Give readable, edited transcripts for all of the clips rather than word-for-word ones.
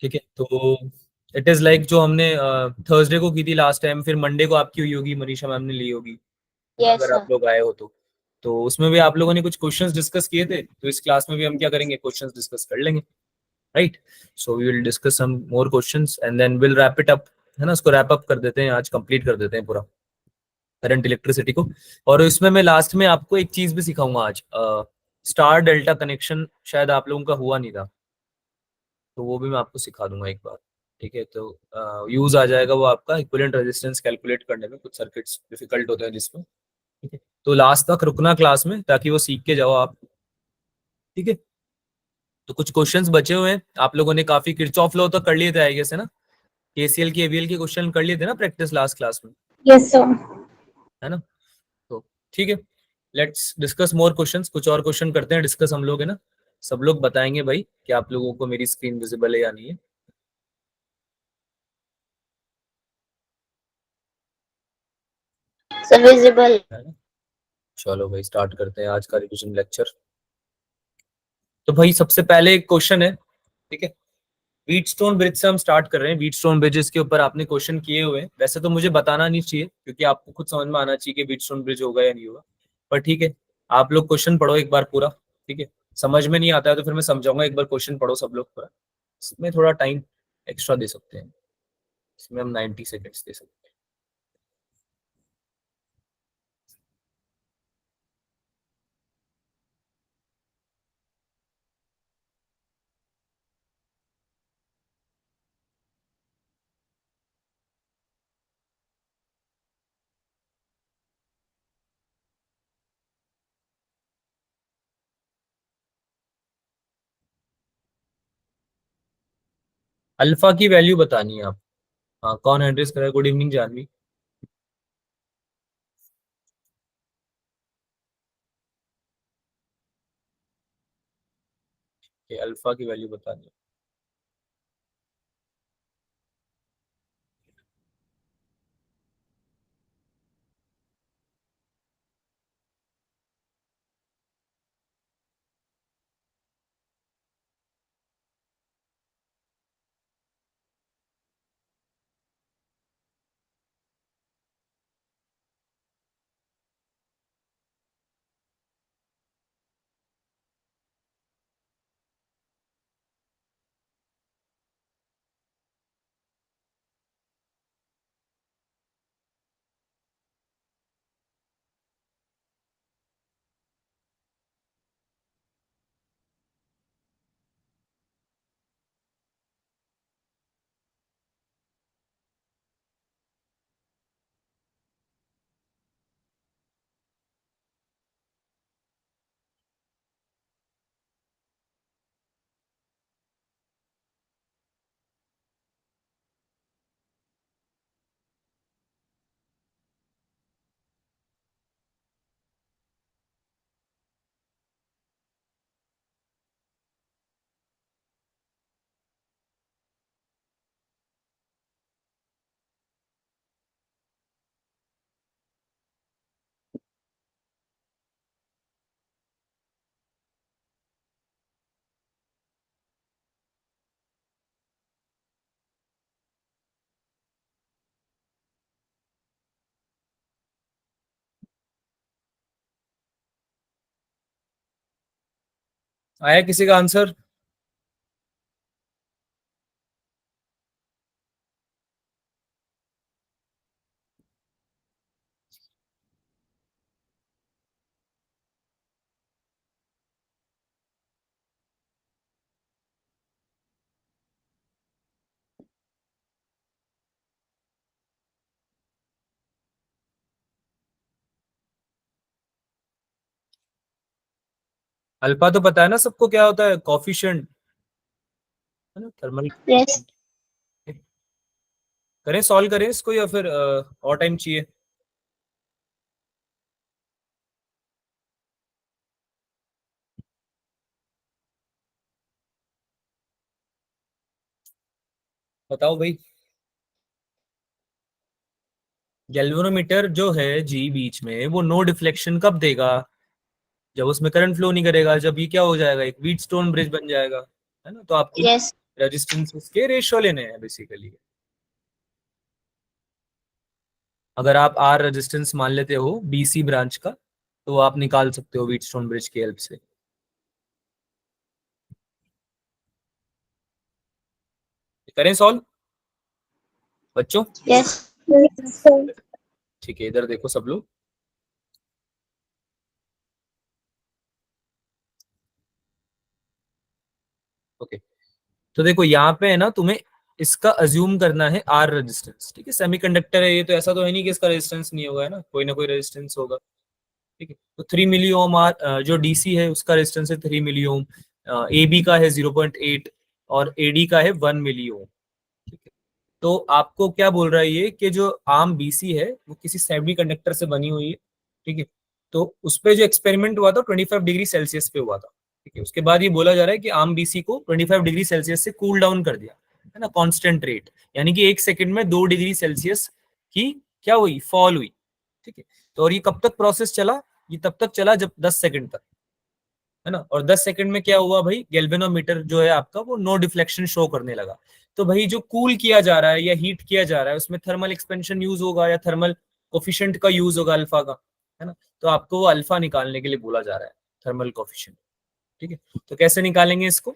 ठीक है, तो इट इज लाइक जो हमने थर्सडे को की थी लास्ट टाइम, फिर मंडे को आपकी हुई होगी, मनीषा मैम ने ली होगी, यस अगर सर। आप लोग आए हो तो उसमें भी आप लोगों ने कुछ क्वेश्चंस डिस्कस किए थे, तो इस क्लास में भी हम क्या करेंगे, क्वेश्चंस डिस्कस कर लेंगे, right. So we will discuss some more questions and then will wrap it up, है ना, उसको रैप अप कर देते हैं, आज कंप्लीट कर देते हैं पूरा करंट इलेक्ट्रिसिटी को। और इसमें मैं लास्ट में आपको एक चीज भी सिखाऊंगा आज, स्टार डेल्टा कनेक्शन शायद आप लोगों का हुआ नहीं था, तो वो भी मैं आपको सिखा दूंगा एक बार, ठीक है। तो यूज आ जाएगा वो आपका इक्विवेलेंट रेजिस्टेंस कैलकुलेट करने में, कुछ सर्किट्स डिफिकल्ट होते हैं जिसमें, ठीक है। तो लास्ट तक रुकना क्लास में ताकि वो सीख के जाओ आप, ठीक है। तो कुछ क्वेश्चंस बचे हुए हैं, आप लोगों ने काफी किरचॉफ लॉ तो कर लिए थे आई गेस, है ना, केसीएल की एवीएल के क्वेश्चन कर लिए थे ना प्रैक्टिस लास्ट क्लास में, यस सर। है ना। तो ठीक है, लेट्स डिस्कस मोर क्वेश्चंस, कुछ और क्वेश्चन करते हैं डिस्कस हम लोग, है ना। सब लोग बताएंगे भाई कि आप लोगों को मेरी स्क्रीन विजिबल है या नहीं है, सर विजिबल। है ना। चलो भाई स्टार्ट करते हैं आज का रिविजन लेक्चर। तो भाई सबसे पहले एक क्वेश्चन है, ठीक है। व्हीटस्टोन ब्रिज से हम स्टार्ट कर रहे हैं, व्हीटस्टोन ब्रिजेस के ऊपर आपने क्वेश्चन किए हुए हैं, वैसे तो मुझे बताना नहीं चाहिए क्योंकि आपको खुद समझ में आना चाहिए कि व्हीटस्टोन ब्रिज होगा या नहीं होगा, पर ठीक है, आप लोग क्वेश्चन पढ़ो एक बार पूरा, ठीक है। समझ में नहीं आता है तो फिर मैं समझाऊंगा, एक बार क्वेश्चन पढ़ो सब लोग पूरा, इसमें थोड़ा टाइम एक्स्ट्रा दे सकते हैं, इसमें हम 90 सेकेंड्स दे सकते हैं। अल्फा की वैल्यू बतानी है आप, हाँ कौन एड्रेस करेगा, गुड इवनिंग जानवी। अल्फा की वैल्यू बतानी है। आया किसी का आंसर? अल्फा तो पता है ना सबको, क्या होता है, कॉफिशिएंट, है ना, थर्मल। यस। करें सॉल्व करें इसको या फिर और टाइम चाहिए? बताओ भाई। गैल्वेनोमीटर जो है जी बीच में, वो नो डिफ्लेक्शन कब देगा? जब उसमें करंट फ्लो नहीं करेगा, जब ये क्या हो जाएगा, एक व्हीटस्टोन ब्रिज बन जाएगा, है ना। तो आपको यस। रेजिस्टेंस के रेशियो लेने हैं बेसिकली। अगर आप आर रेजिस्टेंस मान लेते हो बीसी ब्रांच का, तो आप निकाल सकते हो व्हीटस्टोन ब्रिज की हेल्प से। करें सॉल्व बच्चों? Yes. ठीक है, इधर देखो सब लोग। ओके, तो देखो यहाँ पे है ना, तुम्हें इसका अज्यूम करना है आर रेजिस्टेंस। ठीक है, सेमीकंडक्टर है ये, तो ऐसा तो है नहीं कि इसका रेजिस्टेंस नहीं होगा, है ना, कोई ना कोई रेजिस्टेंस होगा। ठीक है, तो 3 मिली ओम आर जो डीसी है उसका रेजिस्टेंस है 3 मिली ओम, ए बी का है 0.8 और एडी का है 1 मिली ओम। ठीक है, तो आपको क्या बोल रहा है ये कि जो आर्म बीसी है वो किसी सेमी कंडक्टर से बनी हुई है। ठीक है, तो उस पे जो एक्सपेरिमेंट हुआ था 25 डिग्री सेल्सियस पे हुआ था। ठीक है, उसके बाद ये बोला जा रहा है कि आर्म बीसी को 25 डिग्री सेल्सियस से कूल डाउन कर दिया, है ना, कांस्टेंट रेट, यानी कि 1 सेकंड में 2 डिग्री सेल्सियस की क्या हुई, फॉल हुई। ठीक है, तो और ये कब तक प्रोसेस चला, ये तब तक चला जब 10 सेकंड तक, है ना। और 10 सेकंड में क्या हुआ भाई, गैल्वेनोमीटर जो है आपका वो नो डिफ्लेक्शन शो करने लगा। तो भाई जो कूल किया जा रहा है या हीट किया जा रहा है उसमें थर्मल एक्सपेंशन यूज होगा या थर्मल कोफिशिएंट का यूज होगा अल्फा का, है ना। तो आपको वो अल्फा निकालने के लिए बोला जा रहा है, थर्मल कोफिशिएंट। ठीक है, तो कैसे निकालेंगे इसको,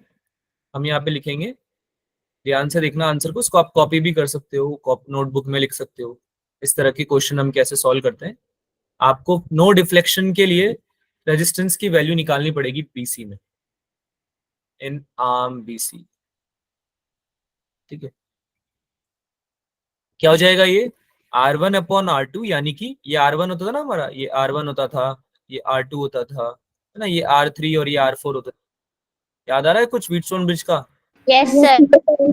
हम यहाँ पे लिखेंगे, ध्यान से देखना आंसर को, इसको आप कॉपी भी कर सकते हो, नोटबुक में लिख सकते हो। इस तरह की क्वेश्चन हम कैसे सॉल्व करते हैं, आपको नो डिफ्लेक्शन के लिए रेजिस्टेंस की वैल्यू निकालनी पड़ेगी बीसी में, इन आर्म बीसी। ठीक है, क्या हो जाएगा ये R1/R2, यानी कि ये R1 होता था ना हमारा, ये R1 होता था, ये R2 होता था, है ना, ये R3 और ये R4 होता था। याद आ रहा है कुछ व्हीटस्टोन ब्रिज का? Yes, sir.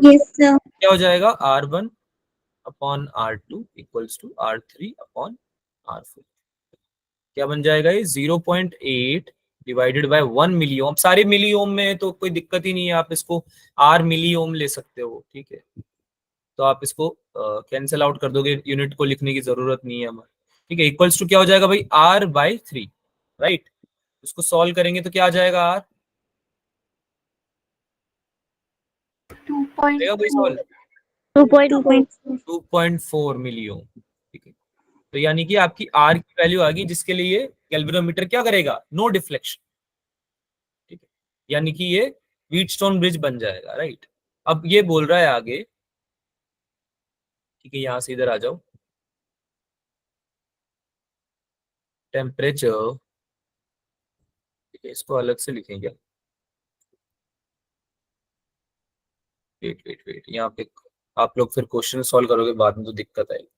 Yes, sir. क्या हो जाएगा, R1/R2 इक्वल्स टू R3/R4। क्या बन जाएगा ये 0.8 डिवाइडेड बाय 1 मिली ओम। सारे मिली ओम में तो कोई दिक्कत ही नहीं है, आप इसको R मिली ओम ले सकते हो। ठीक है, तो आप इसको कैंसिल आउट कर दोगे, यूनिट को लिखने की जरूरत नहीं है हमारे। ठीक है, इक्वल्स टू क्या हो जाएगा भाई, R/3, राइट। इसको सॉल्व करेंगे तो क्या आ जाएगा, R 2.4. भाई सॉल्व 2.4. 2.4 मिली ओम। ठीक है, तो यानी कि आपकी R की वैल्यू आ गई जिसके लिए गैल्वेनोमीटर क्या करेगा, नो डिफ्लेक्शन। ठीक है, यानी कि ये व्हीटस्टोन ब्रिज बन जाएगा, राइट। अब ये बोल रहा है आगे, ठीक है, यहां से इधर आ जाओ, टेम्परेचर। ठीक है, इसको अलग से लिखेंगे, वेट वेट वेट, यहाँ पे आप लोग फिर क्वेश्चन सॉल्व करोगे बाद में तो दिक्कत आएगी।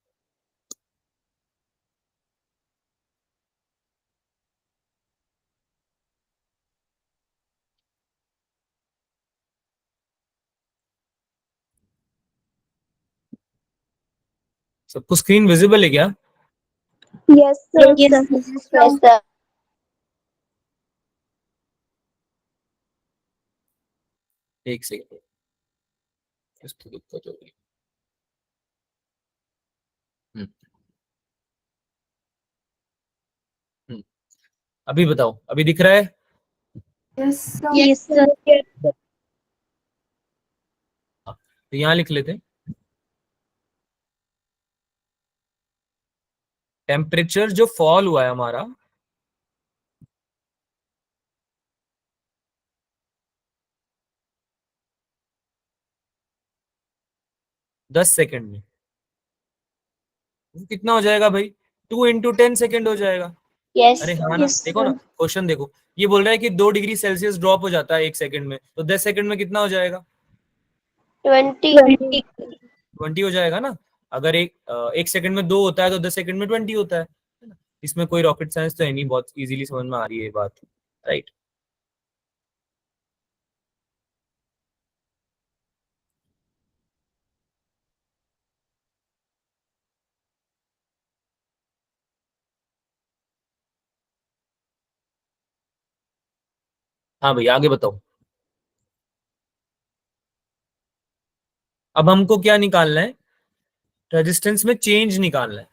सबको स्क्रीन विजिबल है क्या? Yes, sir. Yes, yes, sir. एक सेकंड, इसकी दिक्कत हो रही है। हम्म, हम्म, अभी बताओ, अभी दिख रहा है? Yes, sir. Yes, sir. हाँ, तो यहाँ लिख लेते हैं, टेम्परेचर जो फॉल हुआ है हमारा, दस सेकंड में, वो कितना हो जाएगा भाई, 2 × 10 सेकंड हो जाएगा। Yes, अरे हाँ ना, yes, देखो ना क्वेश्चन देखो, ये बोल रहा है कि 2 डिग्री सेल्सियस ड्रॉप हो जाता है 1 सेकंड में, तो 10 सेकंड में कितना हो जाएगा, 20. 20 हो जाएगा ना। अगर एक सेकंड में 2 होता है तो 10 सेकंड में 20 होता है ना। इसमें कोई रॉकेट साइंस तो है नहीं, बहुत इजीली समझ में आ रही है ये बात, राइट। हाँ भाई आगे बताओ। अब हमको क्या निकालना है, रेजिस्टेंस में चेंज निकालना है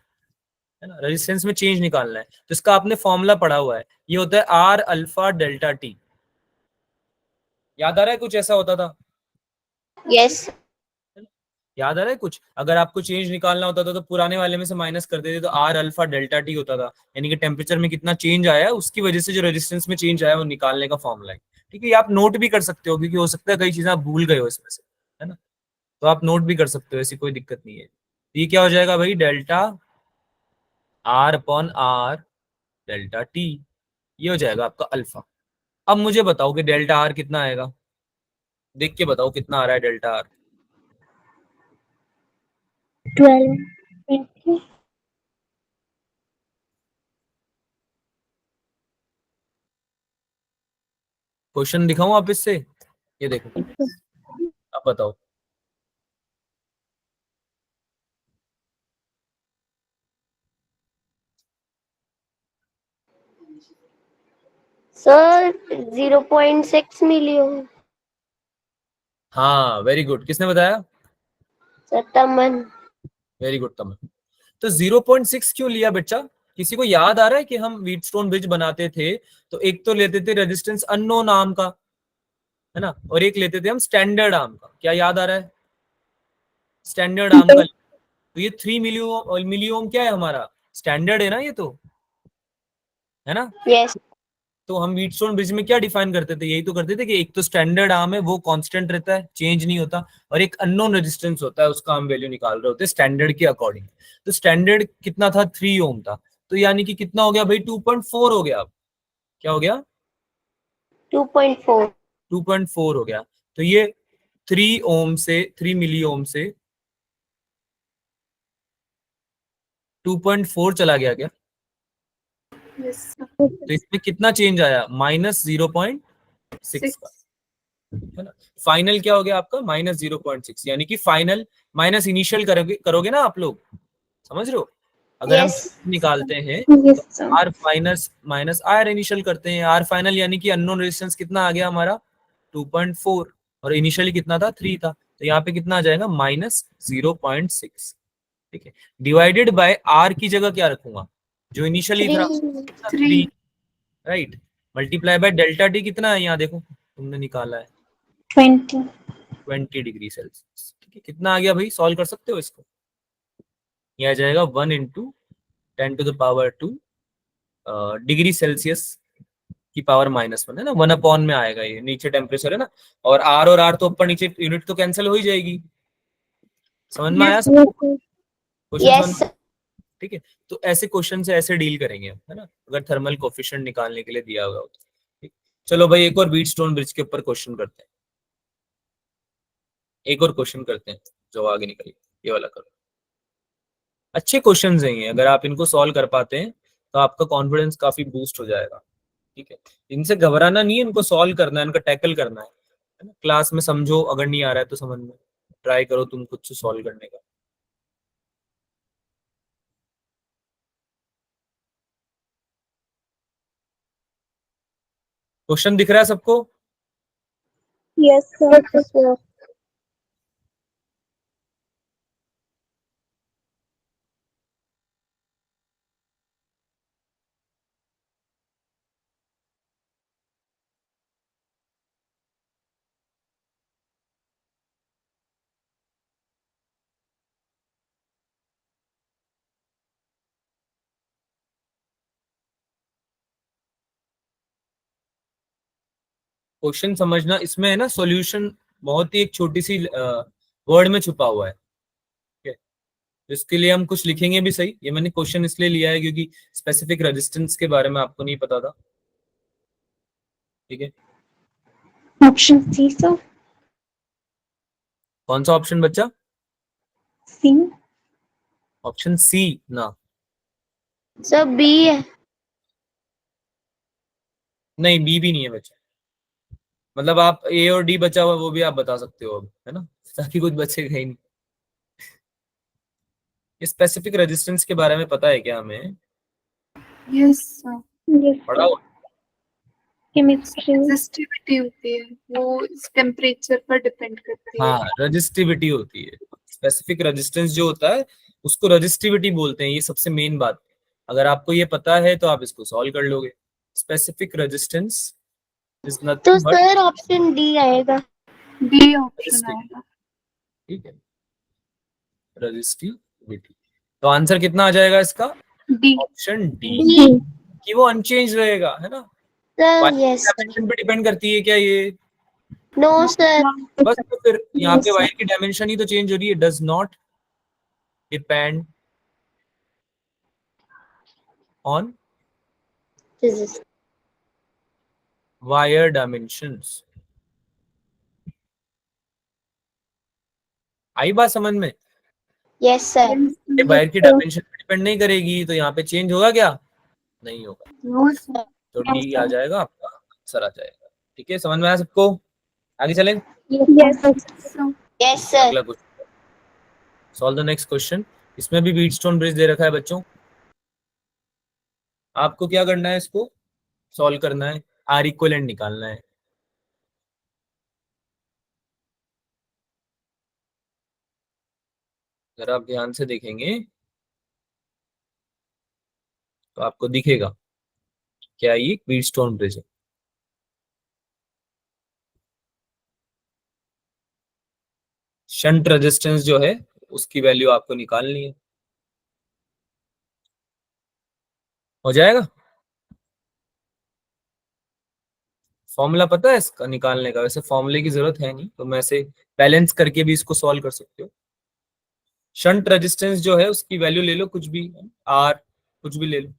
ना, रेजिस्टेंस में चेंज निकालना है। तो इसका आपने फॉर्मूला पढ़ा हुआ है, ये होता है R α ΔT। याद आ रहा है कुछ ऐसा होता था? Yes. याद आ रहा है कुछ? अगर आपको चेंज निकालना होता था तो पुराने वाले में से माइनस कर देते तो आर अल्फा डेल्टा टी होता था, यानी कि टेम्परेचर में कितना चेंज आया है उसकी वजह से जो रेजिस्टेंस में चेंज आया वो निकालने का फॉर्मूला है। ठीक है, ये आप नोट भी कर सकते हो क्योंकि हो सकता है कई चीजें आप भूल गए हो इसमें से, है ना, तो आप नोट भी कर सकते हो, ऐसी कोई दिक्कत नहीं है। ये क्या हो जाएगा भाई, delta R upon R delta T, ये हो जाएगा आपका अल्फा। अब मुझे बताओ कि डेल्टा आर कितना आएगा, देख के बताओ कितना आ रहा है डेल्टा आर। 12. क्वेश्चन दिखाऊं वापस से, ये देखो, अब बताओ। Sir, 0.6 million. हाँ वेरी गुड, किसने बताया? Sir, Taman. वेरी गुड तमन। तो 0.6 क्यों लिया बच्चा? किसी को याद आ रहा है कि हम व्हीटस्टोन ब्रिज बनाते थे तो एक तो लेते थे रेजिस्टेंस अननोन आर्म का, है ना, और एक लेते थे हम स्टैंडर्ड आर्म का, क्या याद आ रहा है? स्टैंडर्ड आर्म का। तो ये 3 मिलियोम क्या है हमारा, स्टैंडर्ड है ना ये तो, है ना। Yes. तो हम व्हीटस्टोन ब्रिज में क्या डिफाइन करते थे, यही तो करते थे कि एक तो स्टैंडर्ड आर्म है वो कांस्टेंट रहता है, चेंज नहीं होता, और एक अननोन रेजिस्टेंस होता है, उसका हम वैल्यू निकाल रहे होते हैं स्टैंडर्ड के अकॉर्डिंग। तो स्टैंडर्ड कितना था, 3 ओम था, तो यानी कि कितना हो गया भाई, 2.4 हो गया। अब क्या हो गया, 2.4. 2.4 हो गया। तो ये 3 ओम से 3 मिली ओम से 2.4 चला गया क्या? Yes, sir. तो इसमें कितना चेंज आया, -0.6 का, है ना। फाइनल क्या हो गया आपका, -0.6, यानी कि फाइनल माइनस इनिशियल करोगे करोगे ना आप लोग, समझ रहे हो? अगर हम Yes. निकालते हैं Yes, तो sir. R minus minus R initial करते हैं, आर फाइनल यानी कि अननोन रेजिस्टेंस कितना आ गया हमारा, 2.4, और इनिशियली कितना था, 3 था, तो यहाँ पे कितना आ जाएगा, -0.6। ठीक है, डिवाइडेड बाय आर की जगह क्या रखूंगा, जो इनिशियली था 3. 3, right, multiply by delta T कितना है, यहाँ देखो तुमने निकाला है 20. 20 डिग्री सेल्सियस। ठीक है, कितना आ गया भाई, सॉल्व कर सकते हो इसको, ये आ जाएगा 1 × 10⁻², डिग्री सेल्सियस की पावर -1, है ना, 1 अपॉन में आएगा, ये नीचे टेम्परेचर है ना, और आर तो ऊपर नीचे यूनिट तो कैंसिल हो ही जाएगी। समझ में आया Yes, सब sir. क्वेश्चन Yes, समझ? sir. ठीक है, तो ऐसे क्वेश्चन से ऐसे डील करेंगे हम, है ना, अगर थर्मल कोफिशिएंट निकालने के लिए दिया हुआ हो तो। ठीक, चलो भाई एक और व्हीटस्टोन ब्रिज के ऊपर क्वेश्चन करते हैं, एक और क्वेश्चन करते हैं जो आगे निकलिए, ये वाला करो। अच्छे क्वेश्चन हैं ये, अगर आप इनको सॉल्व कर पाते हैं तो आपका कॉन्फिडेंस काफी बूस्ट हो जाएगा। ठीक है, इनसे घबराना नहीं है, इनको सॉल्व करना है, इनका टैकल करना है ना, क्लास में समझो, अगर नहीं आ रहा है तो समझ में ट्राई करो तुम खुद से सॉल्व करने का। क्वेश्चन दिख रहा है सबको? Yes, sir. Yes, sir. Question समझना, इसमें है ना सॉल्यूशन बहुत ही एक छोटी सी वर्ड में छुपा हुआ है। ठीक है, तो इसके लिए हम कुछ लिखेंगे भी सही, ये मैंने क्वेश्चन इसलिए लिया है क्योंकि स्पेसिफिक रेजिस्टेंस के बारे में आपको नहीं पता था। ठीक है, Option C, sir. कौन सा ऑप्शन बच्चा? C. ऑप्शन सी ना, Sir, B है. नहीं बी भी नहीं है बच्चा, मतलब आप ए और डी बचा हुआ है, वो भी आप बता सकते हो अब, है ना, ताकि कुछ बचेगा ही नहीं। स्पेसिफिक रेजिस्टेंस के बारे में पता है क्या हमें? यस सर, Yes, पढ़ा sir. हुआ? Chemistry. रेजिस्टिविटी होती है, वो टेम्परेचर पर डिपेंड करती है। हाँ रजिस्टिविटी होती है, स्पेसिफिक रेजिस्टेंस जो होता है उसको रजिस्टिविटी बोलते हैं, ये सबसे मेन बात। अगर आपको ये पता है तो आप इसको सॉल्व कर लोगे। स्पेसिफिक रेजिस्टेंस इज तो nothing but sir option D आएगा. डी ऑप्शन आएगा। ठीक है, रेजिस्टिविटी। तो आंसर कितना आ जाएगा इसका? D. Option D, D. कि वो अनचेंज रहेगा, है ना। Sir, wire yes, sir. Dimension पे डिपेंड करती है क्या ये? No, sir. बस, तो फिर यहाँ पे Yes, sir. वायर की डायमेंशन ही तो चेंज हो रही है। Does not depend on This is wire dimensions. आई बात समझ में? yes, sir. ये वायर की डायमेंशन पे डिपेंड नहीं करेगी, तो यहाँ पे चेंज होगा क्या? नहीं होगा। No, sir. तो डी आ जाएगा आपका, आंसर आ जाएगा। ठीक है, समझ में आया सबको? आगे चलें, Yes, sir. So, Yes, sir. अगला question, solve the next question. इसमें भी व्हीटस्टोन ब्रिज दे रखा है बच्चों। आपको क्या करना है, इसको सॉल्व करना है, आर इक्विवेलेंट निकालना है। अगर आप ध्यान से देखेंगे तो आपको दिखेगा क्या ये व्हीटस्टोन ब्रिज है। शंट रेजिस्टेंस जो है उसकी वैल्यू आपको निकालनी है। हो जाएगा? फॉर्मूला पता है इसका निकालने का? वैसे फॉर्मूले की जरूरत है नहीं, तो मैं ऐसे बैलेंस करके भी इसको सॉल्व कर सकते हो। शंट रेजिस्टेंस जो है उसकी वैल्यू ले लो, कुछ भी, आर कुछ भी ले लो।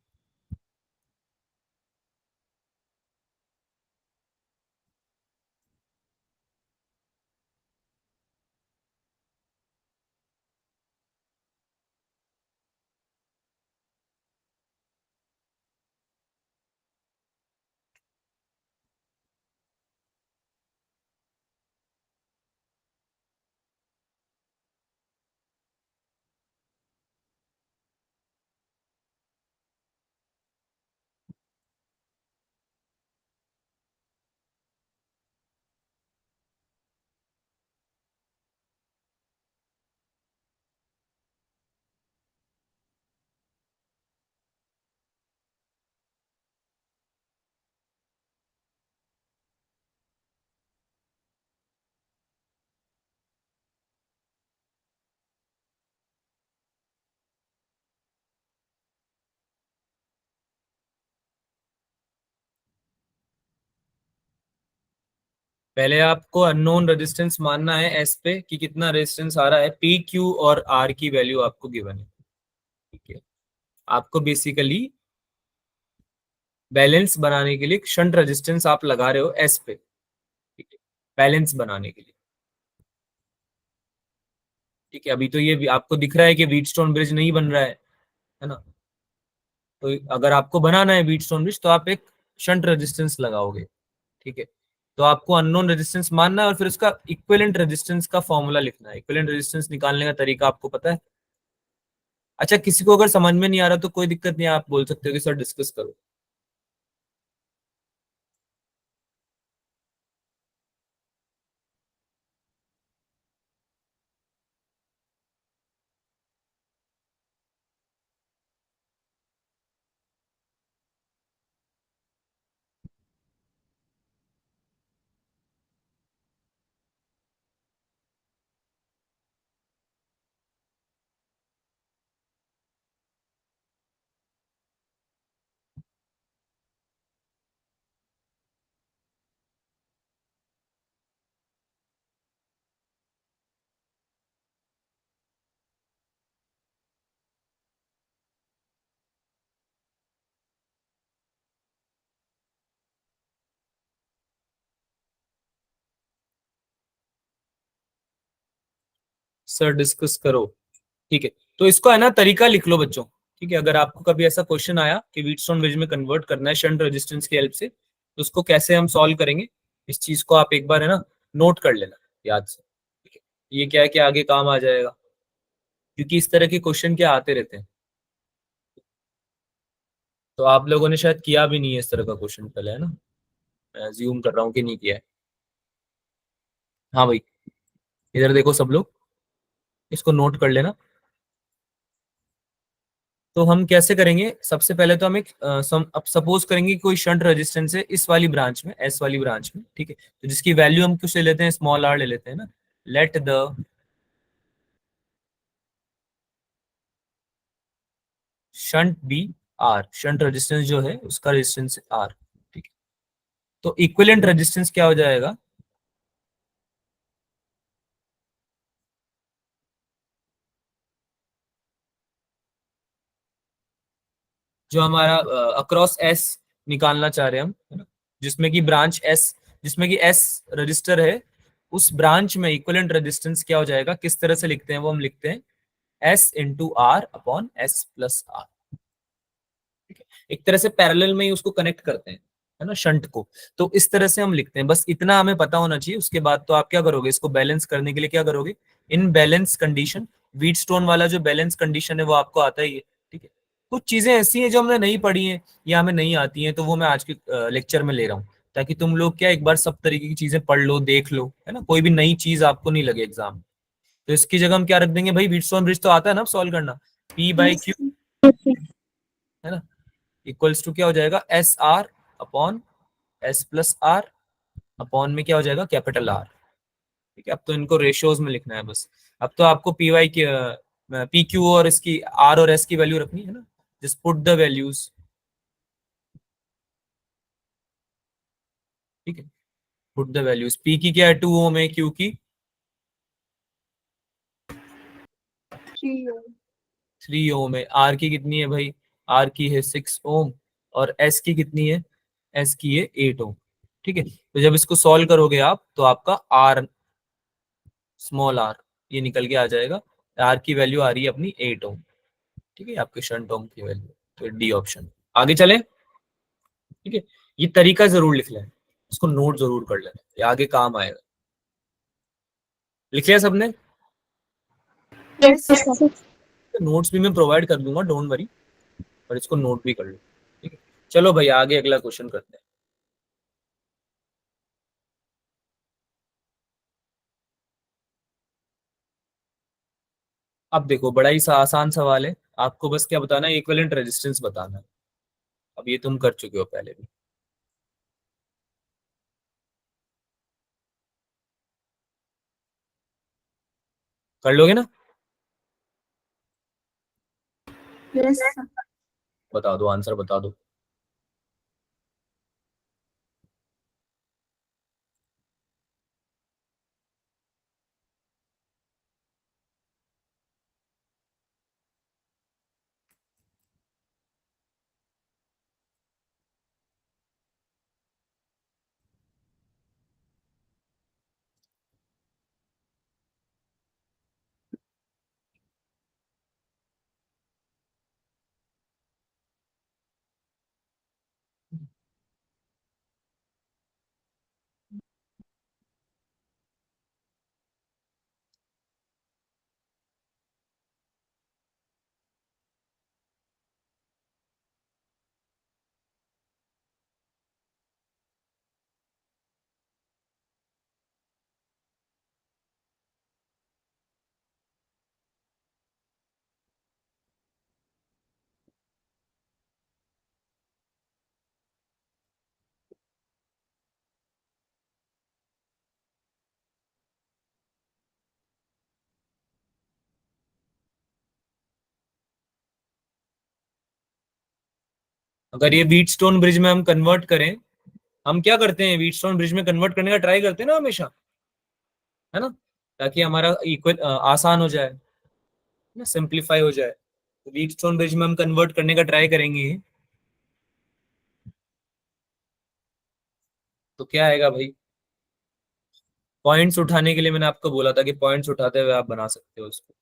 पहले आपको अननोन रेजिस्टेंस मानना है एस पे कि कितना रेजिस्टेंस आ रहा है। पी क्यू और आर की वैल्यू आपको गिवन है। ठीक है, आपको बेसिकली बैलेंस बनाने के लिए शंट रेजिस्टेंस आप लगा रहे हो एस पे। ठीक है, बैलेंस बनाने के लिए। ठीक है, अभी तो ये आपको दिख रहा है कि व्हीटस्टोन ब्रिज नहीं बन रहा है ना। तो अगर आपको बनाना है व्हीटस्टोन ब्रिज तो आप एक शंट रेजिस्टेंस लगाओगे। ठीक है, तो आपको अननोन रेजिस्टेंस मानना है और फिर उसका इक्विवेलेंट रेजिस्टेंस का फॉर्मूला लिखना है। इक्विवेलेंट रेजिस्टेंस निकालने का तरीका आपको पता है? अच्छा, किसी को अगर समझ में नहीं आ रहा तो कोई दिक्कत नहीं है, आप बोल सकते हो कि सर डिस्कस करो। सर डिस्कस करो। ठीक है, तो इसको है ना तरीका लिख लो बच्चों। ठीक है, अगर आपको कभी ऐसा क्वेश्चन आया कि व्हीटस्टोन ब्रिज में कन्वर्ट करना है शंट रेजिस्टेंस की हेल्प से, तो उसको कैसे हम सॉल्व करेंगे, इस चीज को आप एक बार है ना नोट कर लेना याद से। ठीक है, ये क्या है कि आगे काम आ जाएगा, क्योंकि इस तरह के क्वेश्चन क्या आते रहते हैं। तो आप लोगों ने शायद किया भी नहीं है इस तरह का क्वेश्चन पहले, है ना। मैं अज्यूम कर रहा हूँ कि नहीं किया है। हाँ भाई, इधर देखो सब लोग, इसको नोट कर लेना। तो हम कैसे करेंगे, सबसे पहले तो हम एक अब सपोज करेंगे कि कोई शंट रेजिस्टेंस है इस वाली ब्रांच में, एस वाली ब्रांच में। ठीक है, तो जिसकी वैल्यू हम कुछ ले लेते हैं, स्मॉल आर ले लेते हैं ना। Let the shunt be R, shunt resistance जो है उसका रेजिस्टेंस आर, ठीक है। तो इक्विवेलेंट रेजिस्टेंस क्या हो जाएगा, जो हमारा अक्रॉस एस निकालना चाह रहे हैं हम, है ना, जिसमें कि ब्रांच एस, जिसमें कि एस रजिस्टर है, उस ब्रांच में इक्विवेलेंट रेजिस्टेंस क्या हो जाएगा, किस तरह से लिखते हैं वो हम लिखते हैं S into R upon S plus R. एक तरह से पैरेलल में ही उसको कनेक्ट करते हैं, है ना, शंट को। तो इस तरह से हम लिखते हैं, बस इतना हमें पता होना चाहिए। उसके बाद तो आप क्या करोगे, इसको बैलेंस करने के लिए क्या करोगे, इन बैलेंस कंडीशन, व्हीटस्टोन वाला जो बैलेंस कंडीशन है वो आपको आता ही है, ठीक है। कुछ चीजें ऐसी हैं जो हमने नहीं पढ़ी हैं या हमें नहीं आती हैं, तो वो मैं आज के लेक्चर में ले रहा हूँ, ताकि तुम लोग क्या एक बार सब तरीके की चीजें पढ़ लो, देख लो, है ना, कोई भी नई चीज आपको नहीं लगे एग्जाम में। तो इसकी जगह हम क्या रख देंगे भाई, व्हीटस्टोन ब्रिज तो आता है ना सॉल्व करना, P by Yes, Q, sir. Yes, sir. है ना, इक्वल्स टू क्या हो जाएगा, S R upon S plus R upon में क्या हो जाएगा, कैपिटल आर, ठीक है। अब तो इनको रेशियोज में लिखना है बस। अब तो आपको पी वाई की पी क्यू और इसकी आर और एस की वैल्यू रखनी है ना, जस्ट पुट द वैल्यूज, ठीक है। पुट द वैल्यूज, पी की क्या है 2 ओम है, क्यू की 3 ओम। 3 ओम है, आर की कितनी है भाई, आर की है 6 ओम, और एस की कितनी है, एस की है 8 ओम, ठीक है। तो जब इसको सॉल्व करोगे आप तो आपका आर स्मॉल आर ये निकल के आ जाएगा, आर की वैल्यू आ रही है अपनी 8 ओम, ठीक है, आपके शंट ओम की वैल्यू। तो डी ऑप्शन। आगे चले, ठीक है। ये तरीका जरूर लिख लें, इसको नोट जरूर कर लेना, ये आगे काम आएगा। लिख लिया सबने, यस Yes, sir. नोट्स भी मैं प्रोवाइड कर दूंगा, डोंट वरी, पर इसको नोट भी कर लो, ठीक है। चलो भाई आगे अगला क्वेश्चन करते हैं। अब देखो बड़ा ही आसान सवाल है, आपको बस क्या बताना है, इक्विवेलेंट रेजिस्टेंस बताना है। अब ये तुम कर चुके हो पहले भी, कर लोगे ना, यस। बता दो आंसर बता दो। अगर ये व्हीटस्टोन ब्रिज में हम कन्वर्ट करें, हम क्या करते हैं, व्हीटस्टोन ब्रिज में कन्वर्ट करने का ट्राई करते हैं ना हमेशा, है ना, ताकि हमारा इक्वल आसान हो जाए ना, सिंप्लीफाई हो जाए। तो व्हीटस्टोन ब्रिज में हम कन्वर्ट करने का ट्राई करेंगे, तो क्या आएगा भाई, पॉइंट्स उठाने के लिए मैंने आपको बोला था कि पॉइंट्स उठाते हुए आप बना सकते हो उसको।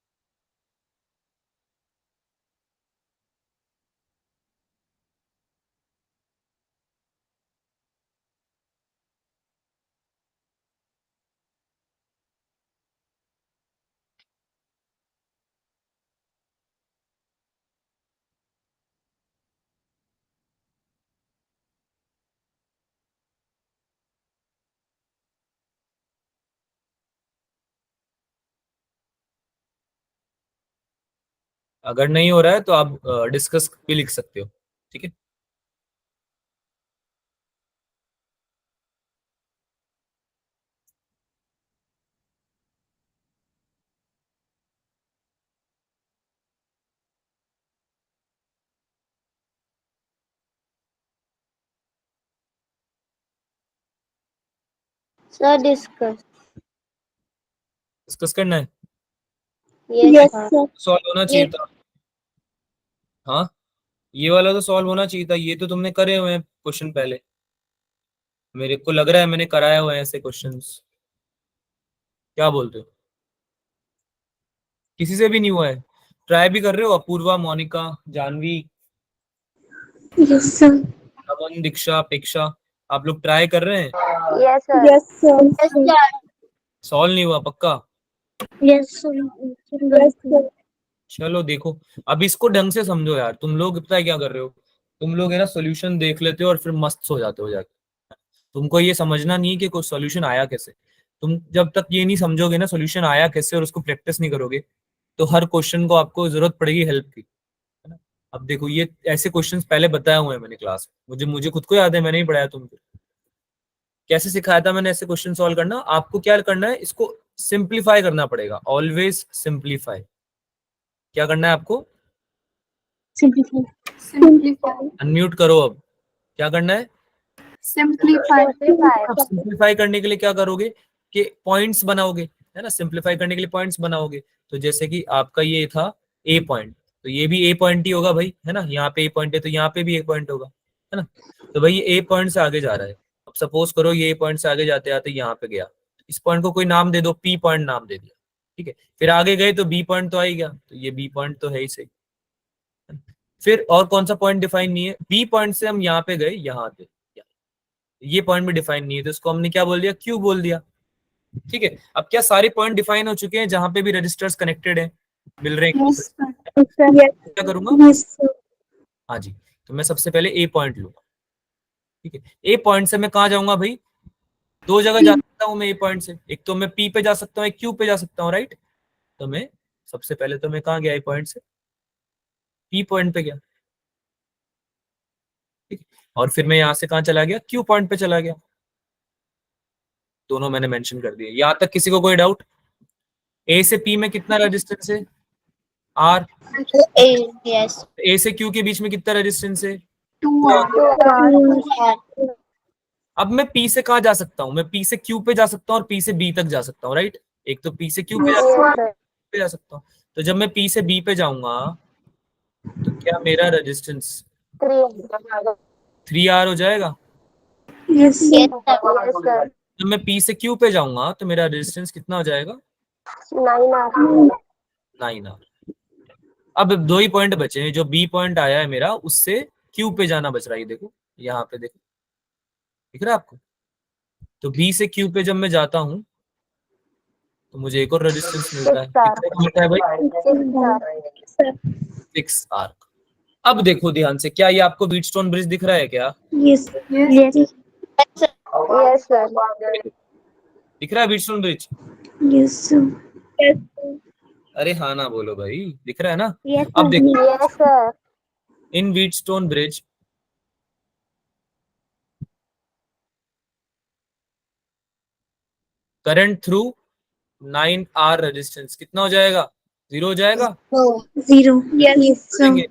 अगर नहीं हो रहा है तो आप डिस्कस भी लिख सकते हो, ठीक है। Sir, discuss. डिस्कस करना है, Yes, Yes, sir. sir. Solve होना चाहिए था। हाँ, ये वाला तो सॉल्व होना चाहिए था, ये तो तुमने करे हुए हैं क्वेश्चन पहले, मेरे को लग रहा है मैंने कराया हुआ है ऐसे क्वेश्चंस। क्या बोलते हो? किसी से भी नहीं हुआ है? ट्राई भी कर रहे हो? Apoorva, Monika, Janvi, Yes, sir. अमन, दीक्षा, अपेक्षा, आप लोग ट्राई कर रहे हैं? Yes, sir. Yes, sir. Yes, sir. Solve नहीं हुआ पक्का? Yes, sir. Yes, sir. चलो देखो, अब इसको ढंग से समझो यार। तुम लोग पता है क्या कर रहे हो? तुम लोग है ना सोल्यूशन देख लेते हो और फिर मस्त सो जाते हो जाके। तुमको ये समझना नहीं है कि कोई सोल्यूशन आया कैसे। तुम जब तक ये नहीं समझोगे ना सोल्यूशन आया कैसे और उसको प्रैक्टिस नहीं करोगे, तो हर क्वेश्चन को आपको जरूरत पड़ेगी हेल्प की, है ना। अब देखो ये ऐसे क्वेश्चंस पहले बताए हुए हैं मैंने क्लास में, मुझे मुझे खुद को याद है, मैंने ही पढ़ाया तुमको। कैसे सिखाया था मैंने ऐसे क्वेश्चन सॉल्व करना? आपको क्या करना है, इसको सिंप्लीफाई करना पड़ेगा, ऑलवेज सिंप्लीफाई। क्या करना है आपको? Simplify. सिंप्लीफाई अनम्यूट करो अब। क्या करना है? सिंप्लीफाई अब सिंप्लीफाई करने के लिए क्या करोगे कि पॉइंट्स बनाओगे, है ना। सिंप्लीफाई करने के लिए पॉइंट्स बनाओगे, तो जैसे कि आपका ये था ए पॉइंट, तो ये भी ए पॉइंट ही होगा भाई, है ना। यहाँ पे ए पॉइंट है तो यहाँ पे भी ए पॉइंट होगा, है ना। तो भाई ये ए पॉइंट से आगे जा रहा है। अब सपोज करो ये ए पॉइंट से आगे जाते आते यहाँ पे गया, इस पॉइंट को कोई नाम दे दो, पी पॉइंट नाम दे दिया, ठीक है। फिर आगे गए तो बी पॉइंट तो आ ही गया, तो ये बी पॉइंट तो है ही सही। फिर और कौन सा पॉइंट डिफाइन नहीं है? बी पॉइंट से हम यहाँ पे गए, यहाँ पे ये पॉइंट भी डिफाइन नहीं है, तो इसको हमने क्या बोल दिया? क्यू बोल दिया, ठीक है। अब क्या सारे पॉइंट डिफाइन हो चुके हैं जहां पे भी रजिस्टर्स कनेक्टेड हैं, मिल रहे हैं? Yes sir Yes, sir. क्या करूंगा? Yes, sir. हाँ जी, तो मैं सबसे पहले ए पॉइंट लूंगा, ठीक है। ए पॉइंट से मैं कहाँ जाऊंगा भाई? दो जगह जा सकता हूँ मैं ए पॉइंट से, एक तो मैं पी पे जा सकता हूँ, एक क्यू पे जा सकता हूँ, राइट। तो मैं सबसे पहले तो मैं कहाँ गया? ए पॉइंट से पी पॉइंट पे गया, ठीक है। और फिर मैं यहाँ से कहाँ चला गया? क्यू पॉइंट पे चला गया। दोनों मैंने मेंशन कर दिए। यहाँ तक किसी को कोई डाउट? ए से पी में कितना रेजिस्टेंस है? आर। Yes. ए से क्यू के बीच में कितना रेजिस्टेंस है? 2R अब मैं पी से कहाँ जा सकता हूँ? मैं पी से क्यू पे जा सकता हूँ और पी से बी तक जा सकता हूँ, राइट। एक तो पी से क्यू पे जा सकता हूँ। तो जब मैं पी से बी पे जाऊंगा तो क्या मेरा रेजिस्टेंस 3R हो जाएगा? Yes, sir. Yes, sir. Yes, sir. जब मैं पी से क्यू पे जाऊंगा तो मेरा रेजिस्टेंस कितना हो जाएगा? 9R। अब दो ही पॉइंट बचे हैं, जो बी पॉइंट आया है मेरा उससे क्यू पे जाना बच रहा है। ये देखो यहाँ पे देखो, दिख रहा है आपको? तो बी से क्यू पे जब मैं जाता हूँ तो मुझे एक और रेजिस्टेंस मिलता है। कितना मिलता है भाई? 6R। अब देखो ध्यान से, क्या ये आपको व्हीटस्टोन ब्रिज दिख रहा है क्या? Yes. Yes. Yes. Yes, sir. दिख रहा है Wheatstone bridge? Yes, sir. Yes. अरे हाँ ना बोलो भाई, दिख रहा है ना? Yes, अब देखो, Yes, sir. In Wheatstone bridge current through 9R resistance कितना हो जाएगा? 0 हो जाएगा? No. 0. Yes, sir. देंगे,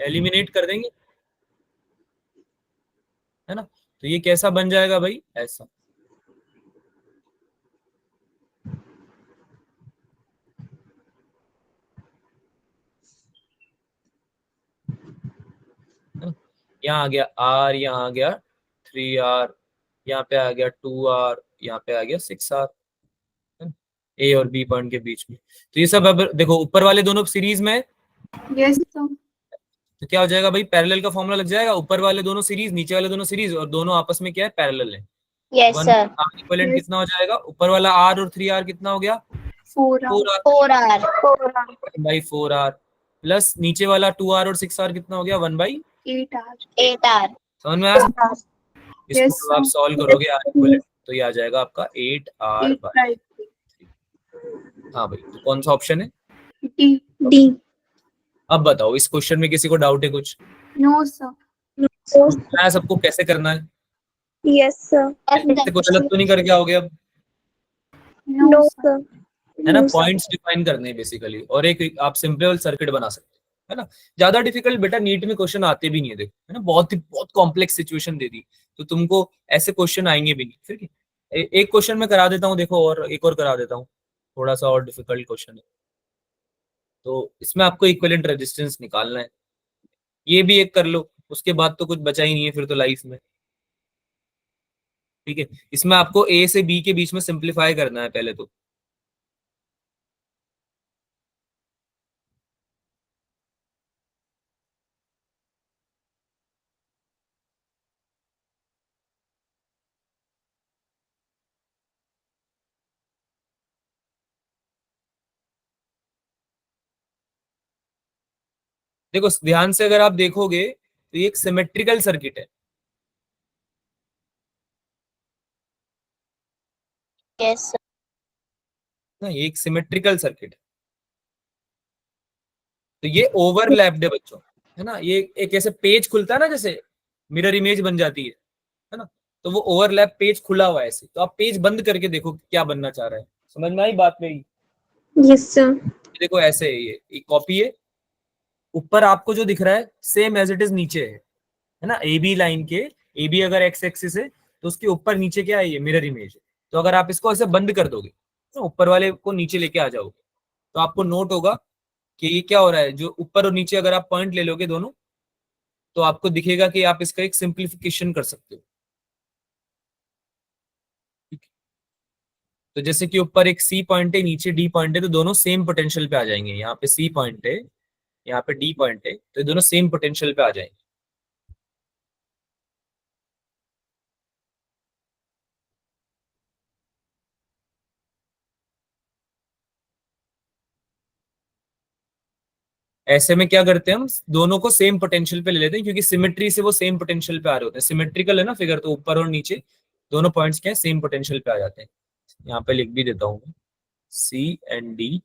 एलिमिनेट कर देंगे, है ना। तो ये कैसा बन जाएगा भाई? ऐसा। यहाँ आ गया R, यहाँ आ गया 3R, यहाँ पे आ गया 2R, यहाँ पे आ गया 6R, ए और बी पॉइंट के बीच में। तो ये सब अब देखो ऊपर वाले दोनों सीरीज में, यस सर तो क्या हो जाएगा भाई? पैरेलल का फॉर्मूला लग जाएगा। ऊपर वाले दोनों सीरीज, नीचे वाले दोनों सीरीज, और दोनों आपस में क्या है? पैरेलल है। Yes, one sir. R equivalent Yes. कितना हो जाएगा? ऊपर वाला R और 3R कितना हो गया? 4R 4R 4R. 1/4R, plus नीचे वाला 2R और 6R कितना हो गया? 1/। 8R 8R. समझ में आया? इसको Yes, जब आप sir. सॉल्व करोगे R इक्विवेलेंट तो ये आ जाएगा आपका 8R 8 बाय। right हाँ भाई, तो कौन सा ऑप्शन है? D D. अब बताओ इस क्वेश्चन में किसी को डाउट है कुछ? no sir मैं सबको कैसे करना है? Yes, sir. Yes, ऐसे कुछ अलग तो नहीं करके आओगे अब, no No, sir sir. है ना। No, sir. पॉइंट्स डिफाइन करने हैं बेसिकली, और एक आप सिंपल सर्किट बना सकते हो, है ना। ज्यादा डिफिकल्ट बेटा नीट में क्वेश्चन आते भी नहीं है, देखो, है ना। बहुत कॉम्प्लेक्स सिचुएशन दे दी तो तुमको ऐसे क्वेश्चन आएंगे भी नहीं, ठीक है। एक क्वेश्चन में करा देता हूँ, देखो, और एक और करा देता हूँ, थोड़ा सा और डिफिकल्ट क्वेश्चन है। तो इसमें आपको इक्विवेलेंट रेजिस्टेंस निकालना है, ये भी एक कर लो, उसके बाद तो कुछ बचा ही नहीं है फिर तो लाइफ में। ठीक है, इसमें आपको ए से बी के बीच में सिंप्लीफाई करना है पहले तो। देखो ध्यान से अगर आप देखोगे तो ये एक सिमेट्रिकल सर्किट है Yes, sir. ना, ये एक सिमेट्रिकल सर्किट है। तो ये ओवरलैप्ड है बच्चों, है ना, ये एक ऐसे पेज खुलता है ना, जैसे मिरर इमेज बन जाती है ना, तो वो ओवरलैप पेज खुला हुआ है ऐसे, तो आप पेज बंद करके देखो क्या बनना चाह रहा है, समझ में आई बात मेरी? Yes, sir. देखो ऐसे है, ये एक कॉपी है, ऊपर आपको जो दिख रहा है सेम एज इट इज नीचे है ना, ए बी लाइन के, ए बी अगर एक्स एक्सिस है तो उसके ऊपर नीचे क्या है, ये मिरर इमेज है। तो अगर आप इसको ऐसे बंद कर दोगे तो ऊपर वाले को नीचे लेके आ जाओगे, तो आपको नोट होगा कि ये क्या हो रहा है, जो ऊपर और नीचे अगर आप पॉइंट ले लोगे दोनों, तो आपको दिखेगा कि आप इसका एक सिंप्लीफिकेशन कर सकते हो। ठीक है? तो जैसे कि ऊपर एक सी पॉइंट है, नीचे डी पॉइंट है, तो दोनों सेम पोटेंशियल पे आ जाएंगे। यहाँ पे सी पॉइंट है, यहाँ पे डी पॉइंट है, तो ये दोनों सेम पोटेंशियल पे आ जाएंगे। ऐसे में क्या करते हैं, हम दोनों को सेम पोटेंशियल पे ले लेते हैं, क्योंकि सिमेट्री से वो सेम पोटेंशियल पे आ रहे होते हैं। सिमेट्रिकल है ना फिगर, तो ऊपर और नीचे दोनों पॉइंट्स क्या है, सेम पोटेंशियल पे आ जाते हैं। यहाँ पे लिख भी देता हूँ मैं, सी एंड डी।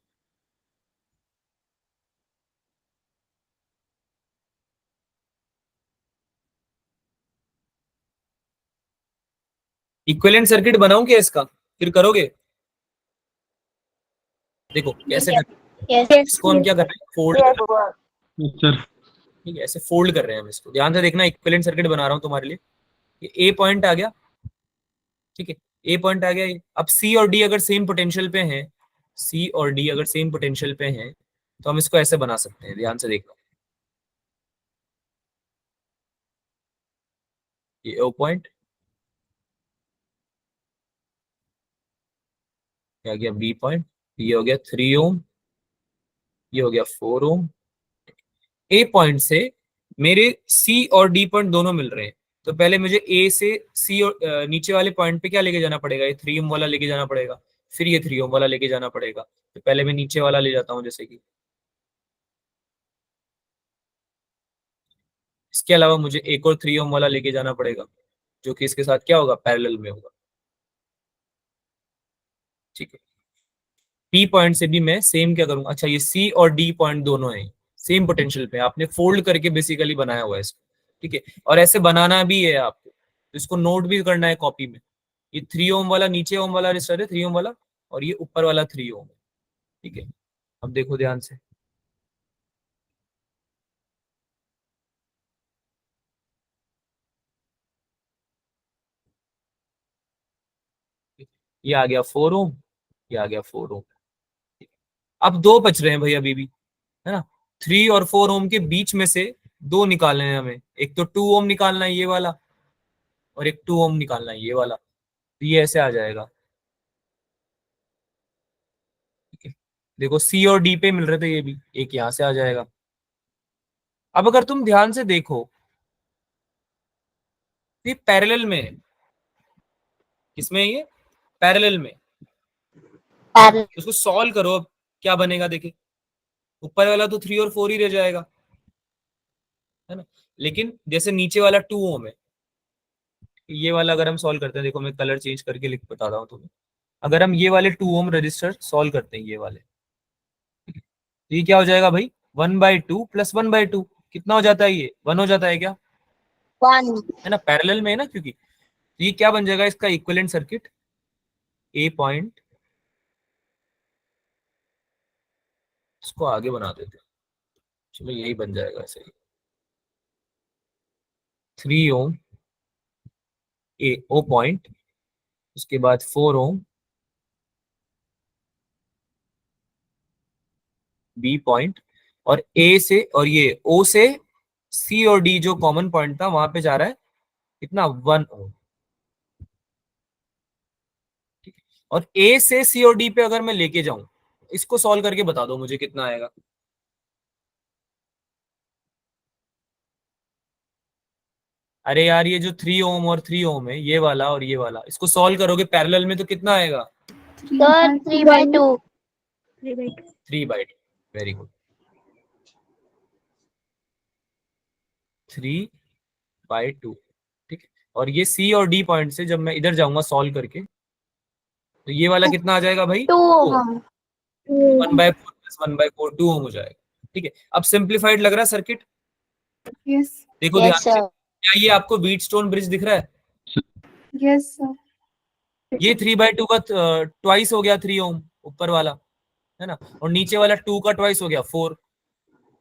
इक्विवेलेंट सर्किट बनाऊं क्या इसका, फिर करोगे? देखो कैसे Yes. करते Yes. हैं इसको, हम क्या कर रहे हैं, फोल्ड कर Yes, रहे हैं। सर ठीक है, ऐसे फोल्ड कर रहे हैं हम इसको, ध्यान से देखना, इक्विवेलेंट सर्किट बना रहा हूँ तुम्हारे लिए। ये ए पॉइंट आ गया, ठीक है, ए पॉइंट आ गया ये। अब सी और डी अगर सेम पोटेंशियल पे हैं, सी और डी अगर सेम पोटेंशियल पे हैं, तो हम इसको ऐसे बना सकते हैं, ध्यान से देखना। ये ओ पॉइंट, ये आ गया बी पॉइंट, ये हो गया 3 ओम, ये हो गया 4 ओम। ए पॉइंट से मेरे सी और डी पॉइंट दोनों मिल रहे हैं, तो पहले मुझे ए से सी और नीचे वाले पॉइंट पे क्या लेके जाना पड़ेगा, ये 3 ओम वाला लेके जाना पड़ेगा, फिर ये 3 ओम वाला लेके जाना पड़ेगा। तो पहले मैं नीचे वाला ले जाता हूँ, जैसे कि इसके अलावा मुझे एक और 3 ओम वाला लेके जाना पड़ेगा, जो कि इसके साथ क्या होगा, पैरेलल में होगा। ठीक है, पी पॉइंट से भी मैं सेम क्या करूंगा, अच्छा ये सी और डी पॉइंट दोनों हैं सेम पोटेंशियल पे, आपने फोल्ड करके बेसिकली बनाया हुआ है इसको। ठीक है, और ऐसे बनाना भी है आपको, तो इसको नोट भी करना है कॉपी में। ये 3 ओम वाला नीचे ओम वाला रजिस्टर है, 3 ओम वाला, और ये ऊपर वाला 3 ओम है। ठीक है, अब देखो ध्यान से, ये आ गया 4 ओम, ये आ गया 4 ओम। अब दो बच रहे हैं भाई अभी भी, है ना, 3 और 4 ओम के बीच में से दो निकालने हैं हमें, एक तो 2 ओम निकालना है ये वाला, और एक 2 ओम निकालना है ये वाला। तो ये ऐसे आ जाएगा। ठीक है, देखो सी और डी पे मिल रहे थे, ये भी एक यहां से आ जाएगा। अब अगर तुम ध्यान से देखो, तो ये पैरेलल में है। किसमें है ये, पैरेलल में। Parallel. उसको सॉल्व करो, अब क्या बनेगा देखे, ऊपर वाला तो 3 और 4 ही रह जाएगा, है ना, लेकिन जैसे नीचे वाला 2 ओम है, ये वाला अगर हम सॉल्व करते हैं, देखो मैं कलर चेंज करके लिख बता रहा हूँ तुम्हें। अगर हम ये वाले 2 ओम रजिस्टर सॉल्व करते हैं, ये वाले, तो ये क्या हो जाएगा भाई, 1/2 प्लस 1/2, कितना हो जाता है, ये 1 हो जाता है क्या, 1. है ना, पैरेलल में है ना, क्योंकि तो ये क्या बन जाएगा इसका इक्विवेलेंट सर्किट, ए पॉइंट, इसको आगे बना देते हैं, चलो यही बन जाएगा ऐसे ही, 3 ओम ए ओ पॉइंट उसके बाद 4 ओम, बी पॉइंट, और ए से और ये ओ से सी और डी जो कॉमन पॉइंट था वहां पे जा रहा है कितना, 1 ओम। और ए से सी और डी पे अगर मैं लेके जाऊं, इसको सॉल्व करके बता दो मुझे कितना आएगा। अरे यार ये जो 3 ओम और 3 ओम है, ये वाला और ये वाला, इसको सॉल्व करोगे पैरेलल में तो कितना आएगा? 3 Sir, by 3/2. 3/2. 3/2। Very good, 3/2। ठीक है, और ये सी और डी पॉइंट से जब मैं इधर जाऊंगा सॉल्व करके, तो ये वाला कितना आ जाएगा भाई? 2 2 ओम। ohm. 1/4 + 1/4 2 ओम हो जाएगा। ठीक है, अब सिंप्लीफाइड लग रहा है सर्किट? yes देखो Yes, ध्यान से, sir. क्या ये आपको व्हीटस्टोन ब्रिज दिख रहा है? yes sir ये 3/2 का ट्वाइस हो गया 3 ओम, ऊपर वाला है ना, और नीचे वाला 2 का ट्वाइस हो गया 4।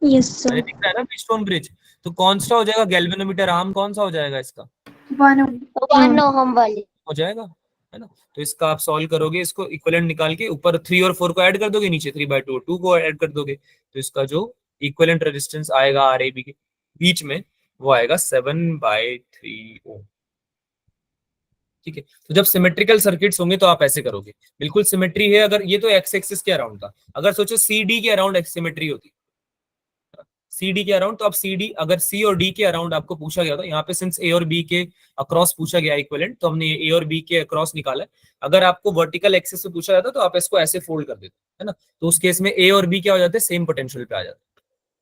Yes, अरे sir. दिख रहा है ना व्हीटस्टोन ब्रिज? तो कौन सा हो जाएगा गैल्वेनोमीटर आर्म, कौन सा हो जाएगा इसका? 1 ohm 1 ohm वाली. हो जाएगा, है ना। तो इसका आप सॉल्व करोगे, इसको इक्विवेलेंट निकाल के ऊपर 3 और 4 को ऐड कर दोगे, नीचे 3/2 2 को ऐड कर दोगे, तो इसका जो इक्विवेलेंट रेजिस्टेंस आएगा आर ए बी के बीच में, वो आएगा 7/3 ओम। ठीक है, तो जब सिमेट्रिकल सर्किट्स होंगे तो आप ऐसे करोगे, बिल्कुल सिमेट्री है। अगर ये तो एक्स एक्सिस के अराउंड था, अगर सोचो सी डी के अराउंड सिमेट्री होती, सी डी के अराउंड, तो आप सी डी, अगर सी और डी के अराउंड आपको पूछा गया था, यहाँ पे सिंस ए और बी के अक्रॉस पूछा गया इक्विवेलेंट, तो हमने ए और बी के अक्रॉस निकाला है। अगर आपको वर्टिकल एक्सिस से पूछा जाता तो आप इसको ऐसे फोल्ड कर देते, है ना, तो उस केस में ए और बी क्या हो जाते हैं, सेम पोटेंशियल पे आ जाते।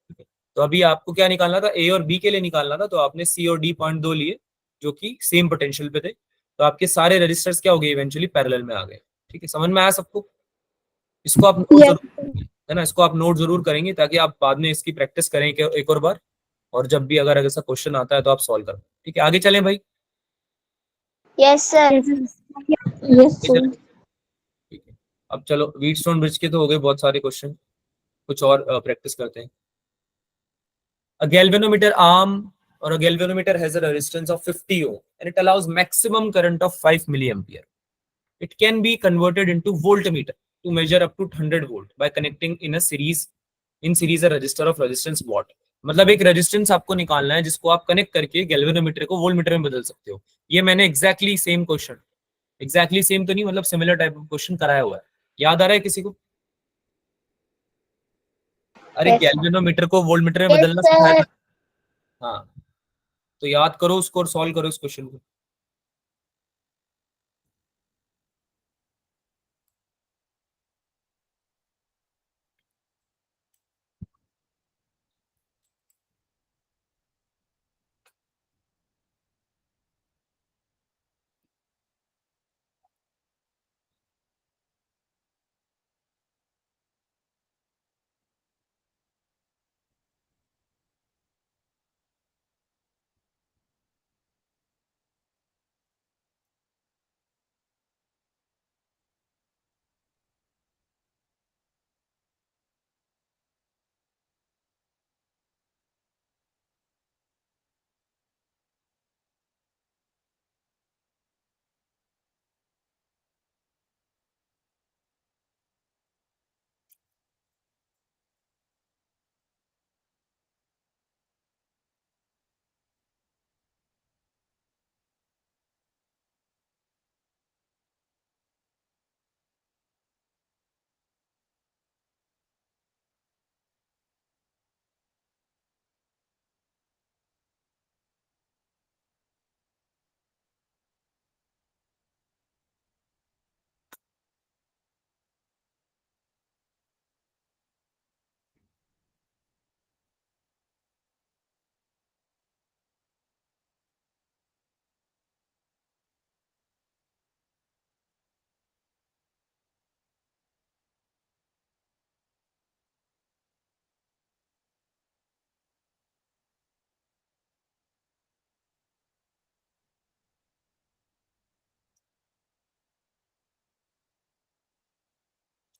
ठीक है, तो अभी आपको क्या निकालना था, ए और बी के लिए निकालना था, तो आपने सी और डी पॉइंट दो लिए जो कि सेम पोटेंशियल पे थे, तो आपके सारे रजिस्टर्स क्या हो गए, इवेंचुअली पैरेलल में आ गए। ठीक है, समझ में आया सबको? इसको आप नोट Yes. जरूर, है ना, इसको आप नोट जरूर करेंगे ताकि आप बाद में इसकी प्रैक्टिस करें एक और बार, और जब भी अगर ऐसा क्वेश्चन आता है तो आप सॉल्व करो। ठीक है, आगे चलें भाई। Yes, sir. Yes, sir. Yes, आगे sir. चलें। ठीक है, अब चलो व्हीटस्टोन ब्रिज के तो हो गए बहुत सारे क्वेश्चन, कुछ और प्रैक्टिस करते हैं। A galvanometer arm or a galvanometer has a resistance of 50 ohm and it allows maximum current of 5 milliampere. It can be converted into voltmeter to measure up to 100 volt by connecting in series a register of resistance watt. मतलब एक resistance आपको निकालना है जिसको आप connect करके galvanometer को voltmeter में बदल सकते हो। ये मैंने exactly same question, exactly same तो नहीं, मतलब सिमिलर टाइप ऑफ क्वेश्चन कराया हुआ है। याद आ रहा है किसी को? अरे Yes. गैल्वेनोमीटर को वोल्टमीटर में Yes, बदलना सिखाया sir. था। हाँ, तो याद करो उसको और सॉल्व करो इस क्वेश्चन को।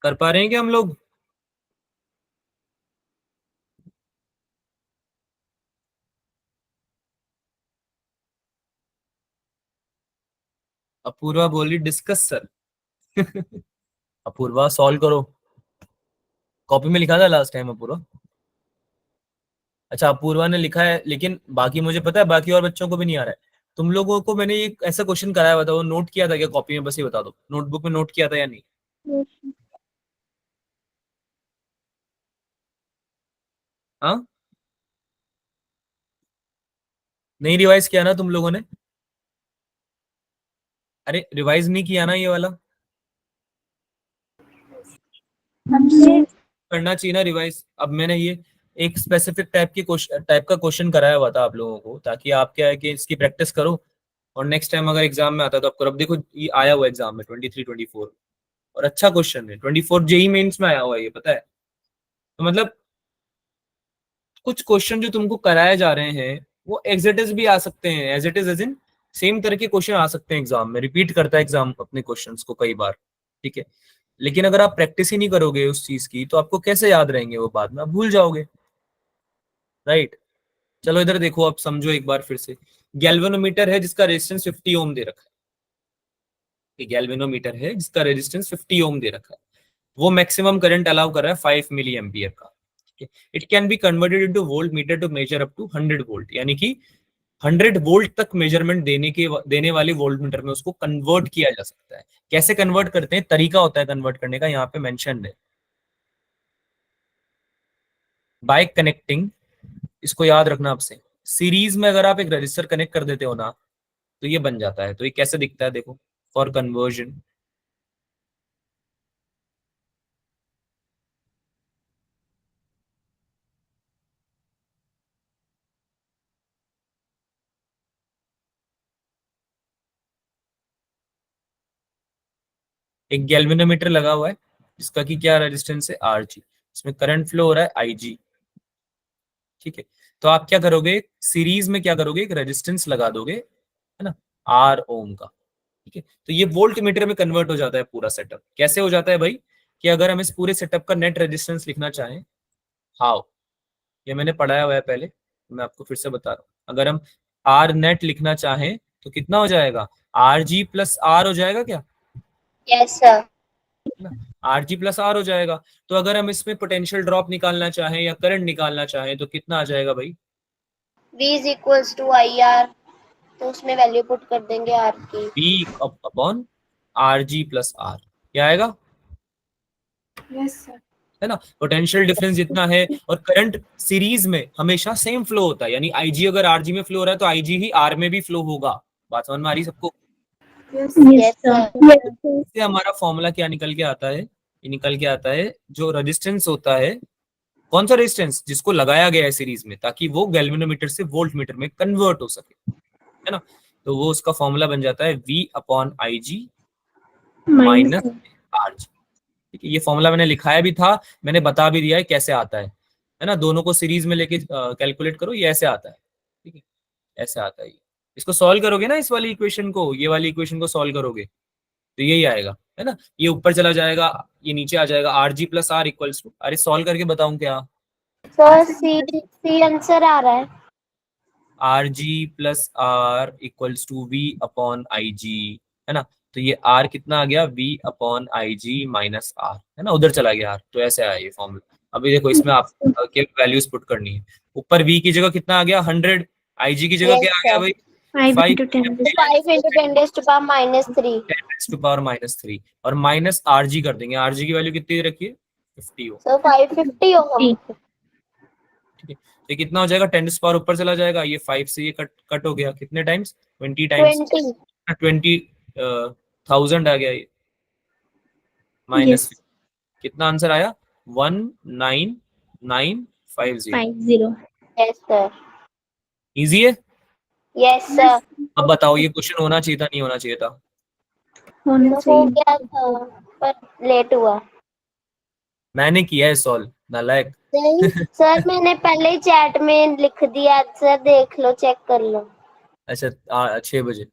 कर पा रहे हैं क्या हम लोग? अपूर्वा बोली डिस्कस सर। अपूर्वा सॉल्व करो, कॉपी में लिखा था लास्ट टाइम अपूर्वा। अच्छा अपूर्वा ने लिखा है, लेकिन बाकी मुझे पता है बाकी और बच्चों को भी नहीं आ रहा है। तुम लोगों को मैंने एक ऐसा क्वेश्चन कराया हुआ था, वो नोट किया था क्या कॉपी में? बस ये बता दो, नोटबुक में नोट किया था या नहीं? Yes. हाँ, नहीं रिवाइज किया ना तुम लोगों ने? अरे रिवाइज नहीं किया ना ये वाला? हमसे करना चाहिए ना रिवाइज। अब मैंने ये एक स्पेसिफिक टाइप का क्वेश्चन कराया हुआ था आप लोगों को, ताकि आप क्या है कि इसकी प्रैक्टिस करो और नेक्स्ट टाइम अगर एग्जाम में आता है तो आप करो। अब देखो ये आया हुआ एग्जाम में 23-24, और अच्छा क्वेश्चन है। 24 जेई मेंस में आया हुआ है ये, पता है? तो मतलब कुछ क्वेश्चन जो तुमको कराए जा रहे हैं वो एज इट इज भी आ सकते हैं, as it is as in same तरह के क्वेश्चन आ सकते हैं एग्जाम में। रिपीट करता है एग्जाम अपने क्वेश्चंस को कई बार, ठीक है? लेकिन अगर आप प्रैक्टिस ही नहीं करोगे उस चीज की तो आपको कैसे याद रहेंगे वो, बाद में आप भूल जाओगे, राइट? चलो इधर देखो, आप समझो एक बार फिर से। गैल्वेनोमीटर है जिसका रेजिस्टेंस 50 ओम दे रखा है। गैल्वेनोमीटर है जिसका रेजिस्टेंस 50 ओम दे रखा है, वो मैक्सिमम करंट अलाउ कर रहा है 5 मिली एम्पियर का। It can be converted into voltmeter to measure up to 100 volt, यानी कि 100 वोल्ट तक मेजरमेंट देने वाली वोल्ट मीटर में उसको कन्वर्ट किया जा सकता है। कैसे कन्वर्ट करते हैं, तरीका होता है कन्वर्ट करने का, यहाँ पे मेंशन है। बाय कनेक्टिंग, इसको याद रखना आपसे, सीरीज में अगर आप एक रजिस्टर कनेक्ट कर देते हो ना तो ये बन जाता है। तो ये कैसे दिखता है देखो, फॉर कन्वर्जन। एक गैल्वेनोमीटर लगा हुआ है जिसका कि क्या रेजिस्टेंस है, आरजी। इसमें करंट फ्लो हो रहा है आईजी, ठीक है? तो आप क्या करोगे, सीरीज में क्या करोगे, एक रेजिस्टेंस लगा दोगे, है ना, आर ओम का, ठीक है? तो ये वोल्ट मीटर में कन्वर्ट हो जाता है पूरा सेटअप। कैसे हो जाता है भाई, कि अगर हम इस पूरे सेटअप का नेट रेजिस्टेंस लिखना चाहें, हाउ, ये मैंने पढ़ाया हुआ है पहले, मैं आपको फिर से बता रहा हूँ। अगर हम आर नेट लिखना चाहें तो कितना हो जाएगा, आर जी प्लस आर हो जाएगा क्या, Yes, sir. है ना? आर जी प्लस आर हो जाएगा। तो अगर हम इसमें पोटेंशियल ड्रॉप निकालना चाहें या करंट निकालना चाहें तो कितना आ जाएगा भाई, V is equals to IR. तो उसमें वैल्यू पुट कर देंगे R की. B upon R G plus R, क्या आएगा, Yes, sir. है ना? पोटेंशियल डिफरेंस जितना है, और करंट सीरीज में हमेशा सेम फ्लो होता है, यानी आईजी अगर आरजी में फ्लो हो रहा है तो आईजी ही आर में भी फ्लो होगा। बात समझ में आ रही सबको? Yes, Yes, Yes, sir. sir. Yes, sir. इससे हमारा फॉर्मूला क्या निकल के आता है, ये निकल के आता है जो रेजिस्टेंस होता है, कौन सा रेजिस्टेंस, जिसको लगाया गया है सीरीज में ताकि वो गैल्वेनोमीटर से वोल्ट मीटर में कन्वर्ट हो सके, है ना? तो वो उसका फॉर्मूला बन जाता है V upon I G Minus. Minus R G. ठीक है, ये फॉर्मूला मैंने लिखाया भी था, मैंने बता भी दिया है कैसे आता है ना? दोनों को सीरीज में लेके कैलकुलेट करो, ये ऐसे आता है, ठीक है? ऐसे आता है ये। इसको सॉल्व करोगे ना, इस वाली इक्वेशन को, ये वाली इक्वेशन को सॉल्व करोगे तो यही आएगा, है ना? ये ऊपर चला जाएगा, ये नीचे आ जाएगा, R G plus R equals to, अरे सॉल्व करके बताऊं क्या, Sir, C आंसर आ रहा है. R G plus R equals to V upon I G, है ना? तो ये आर कितना आ गया, V upon I G minus R, है ना? उधर चला गया आर, तो ऐसे आया ये फॉर्मूला। अभी देखो इसमें आप केवल वैल्यूज पुट करनी है। ऊपर वी की जगह कितना आ गया, 100, आई जी की जगह Yes, क्या आ गया sir. भाई, 5 5 into 10 तो 5 into 10 raised to power minus 3. 10 to power minus 3, और माइनस आर जी कर देंगे। आर जी की वैल्यू कितनी रखिए, 50 हो, So 550 होगा. ठीक है? तो ये कितना हो जाएगा, 10 पावर ऊपर चला जाएगा, ये 5 से ये कट कट हो गया, कितने टाइम्स, 20 टाइम्स, 20. 20,000 आ गया ये, माइनस Yes. कितना आंसर आया, 19950। 50. Yes, sir. इजी है? Yes, sir. अब बताओ ये क्वेश्चन होना चाहिए था नहीं होना चाहिए था? होना तो हो चाहिए. गया था पर लेट हुआ. मैंने किया है सॉल्व, नालायक। नहीं सर, मैंने पहले ही चैट में लिख दिया. सर देख लो, चेक कर लो. अच्छा 6 बजे,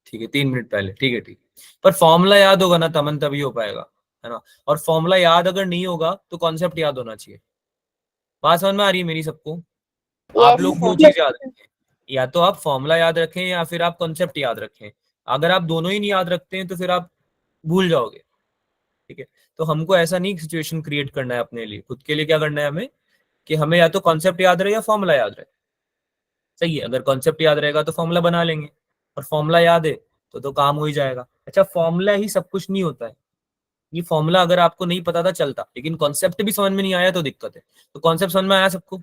ठीक है, 3 मिनट पहले, ठीक है ठीक। पर फॉर्मूला याद होगा ना तमन, तभी हो पाएगा, है ना? और फॉर्मूला याद अगर नहीं होगा तो कॉन्सेप्ट याद होना चाहिए। बात समझ में आ रही है मेरी सबको? आप Yes, लोग दो sir. चीज याद रखें, या तो आप फॉर्मूला याद रखें या फिर आप कॉन्सेप्ट याद रखें। अगर आप दोनों ही नहीं याद रखते हैं तो फिर आप भूल जाओगे, ठीक है। तो हमको ऐसा नहीं सिचुएशन क्रिएट करना है अपने लिए, खुद के लिए क्या करना है हमें, कि हमें या तो कॉन्सेप्ट याद रहे या फॉर्मूला याद रहे। सही है, अगर कॉन्सेप्ट याद रहेगा तो फॉर्मूला बना लेंगे, और फॉर्मूला याद है तो काम हो ही जाएगा। अच्छा, फॉर्मूला ही सब कुछ नहीं होता है, ये फॉर्मूला अगर आपको नहीं पता था चलता, लेकिन कॉन्सेप्ट भी समझ में नहीं आया तो दिक्कत है। तो कॉन्सेप्ट समझ में आया सबको?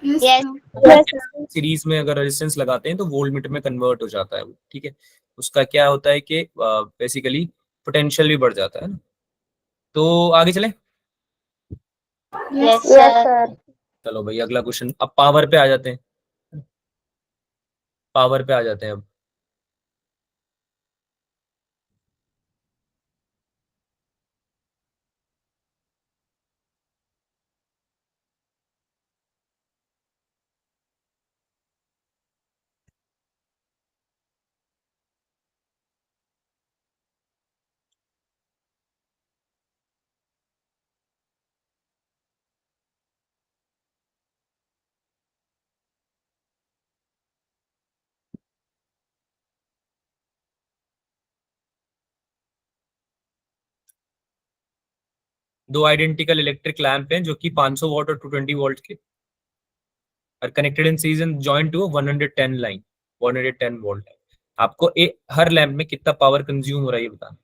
Yes, Yes. sir. Yes. Series में अगर रेजिस्टेंस लगाते हैं तो वोल्ट मीटर में कन्वर्ट हो जाता है वो, ठीक है। उसका क्या होता है कि बेसिकली पोटेंशियल भी बढ़ जाता है ना। तो आगे चले। Yes, Yes, sir. sir. चलो भाई अगला क्वेश्चन, अब पावर पे आ जाते हैं, पावर पे आ जाते हैं अब। दो आइडेंटिकल इलेक्ट्रिक लैंप हैं जो कि 500 वॉट और 220 वोल्ट के, और connected in series and joint to 110 line, 110 volt. आपको हर लैंप में कितना पावर कंज्यूम हो रहा है ये बताना।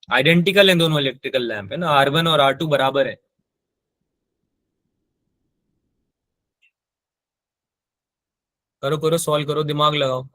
आइडेंटिकल है दोनों इलेक्ट्रिकल लैंप, है ना, R1 और R2 बराबर है। करो करो, सॉल्व करो, दिमाग लगाओ।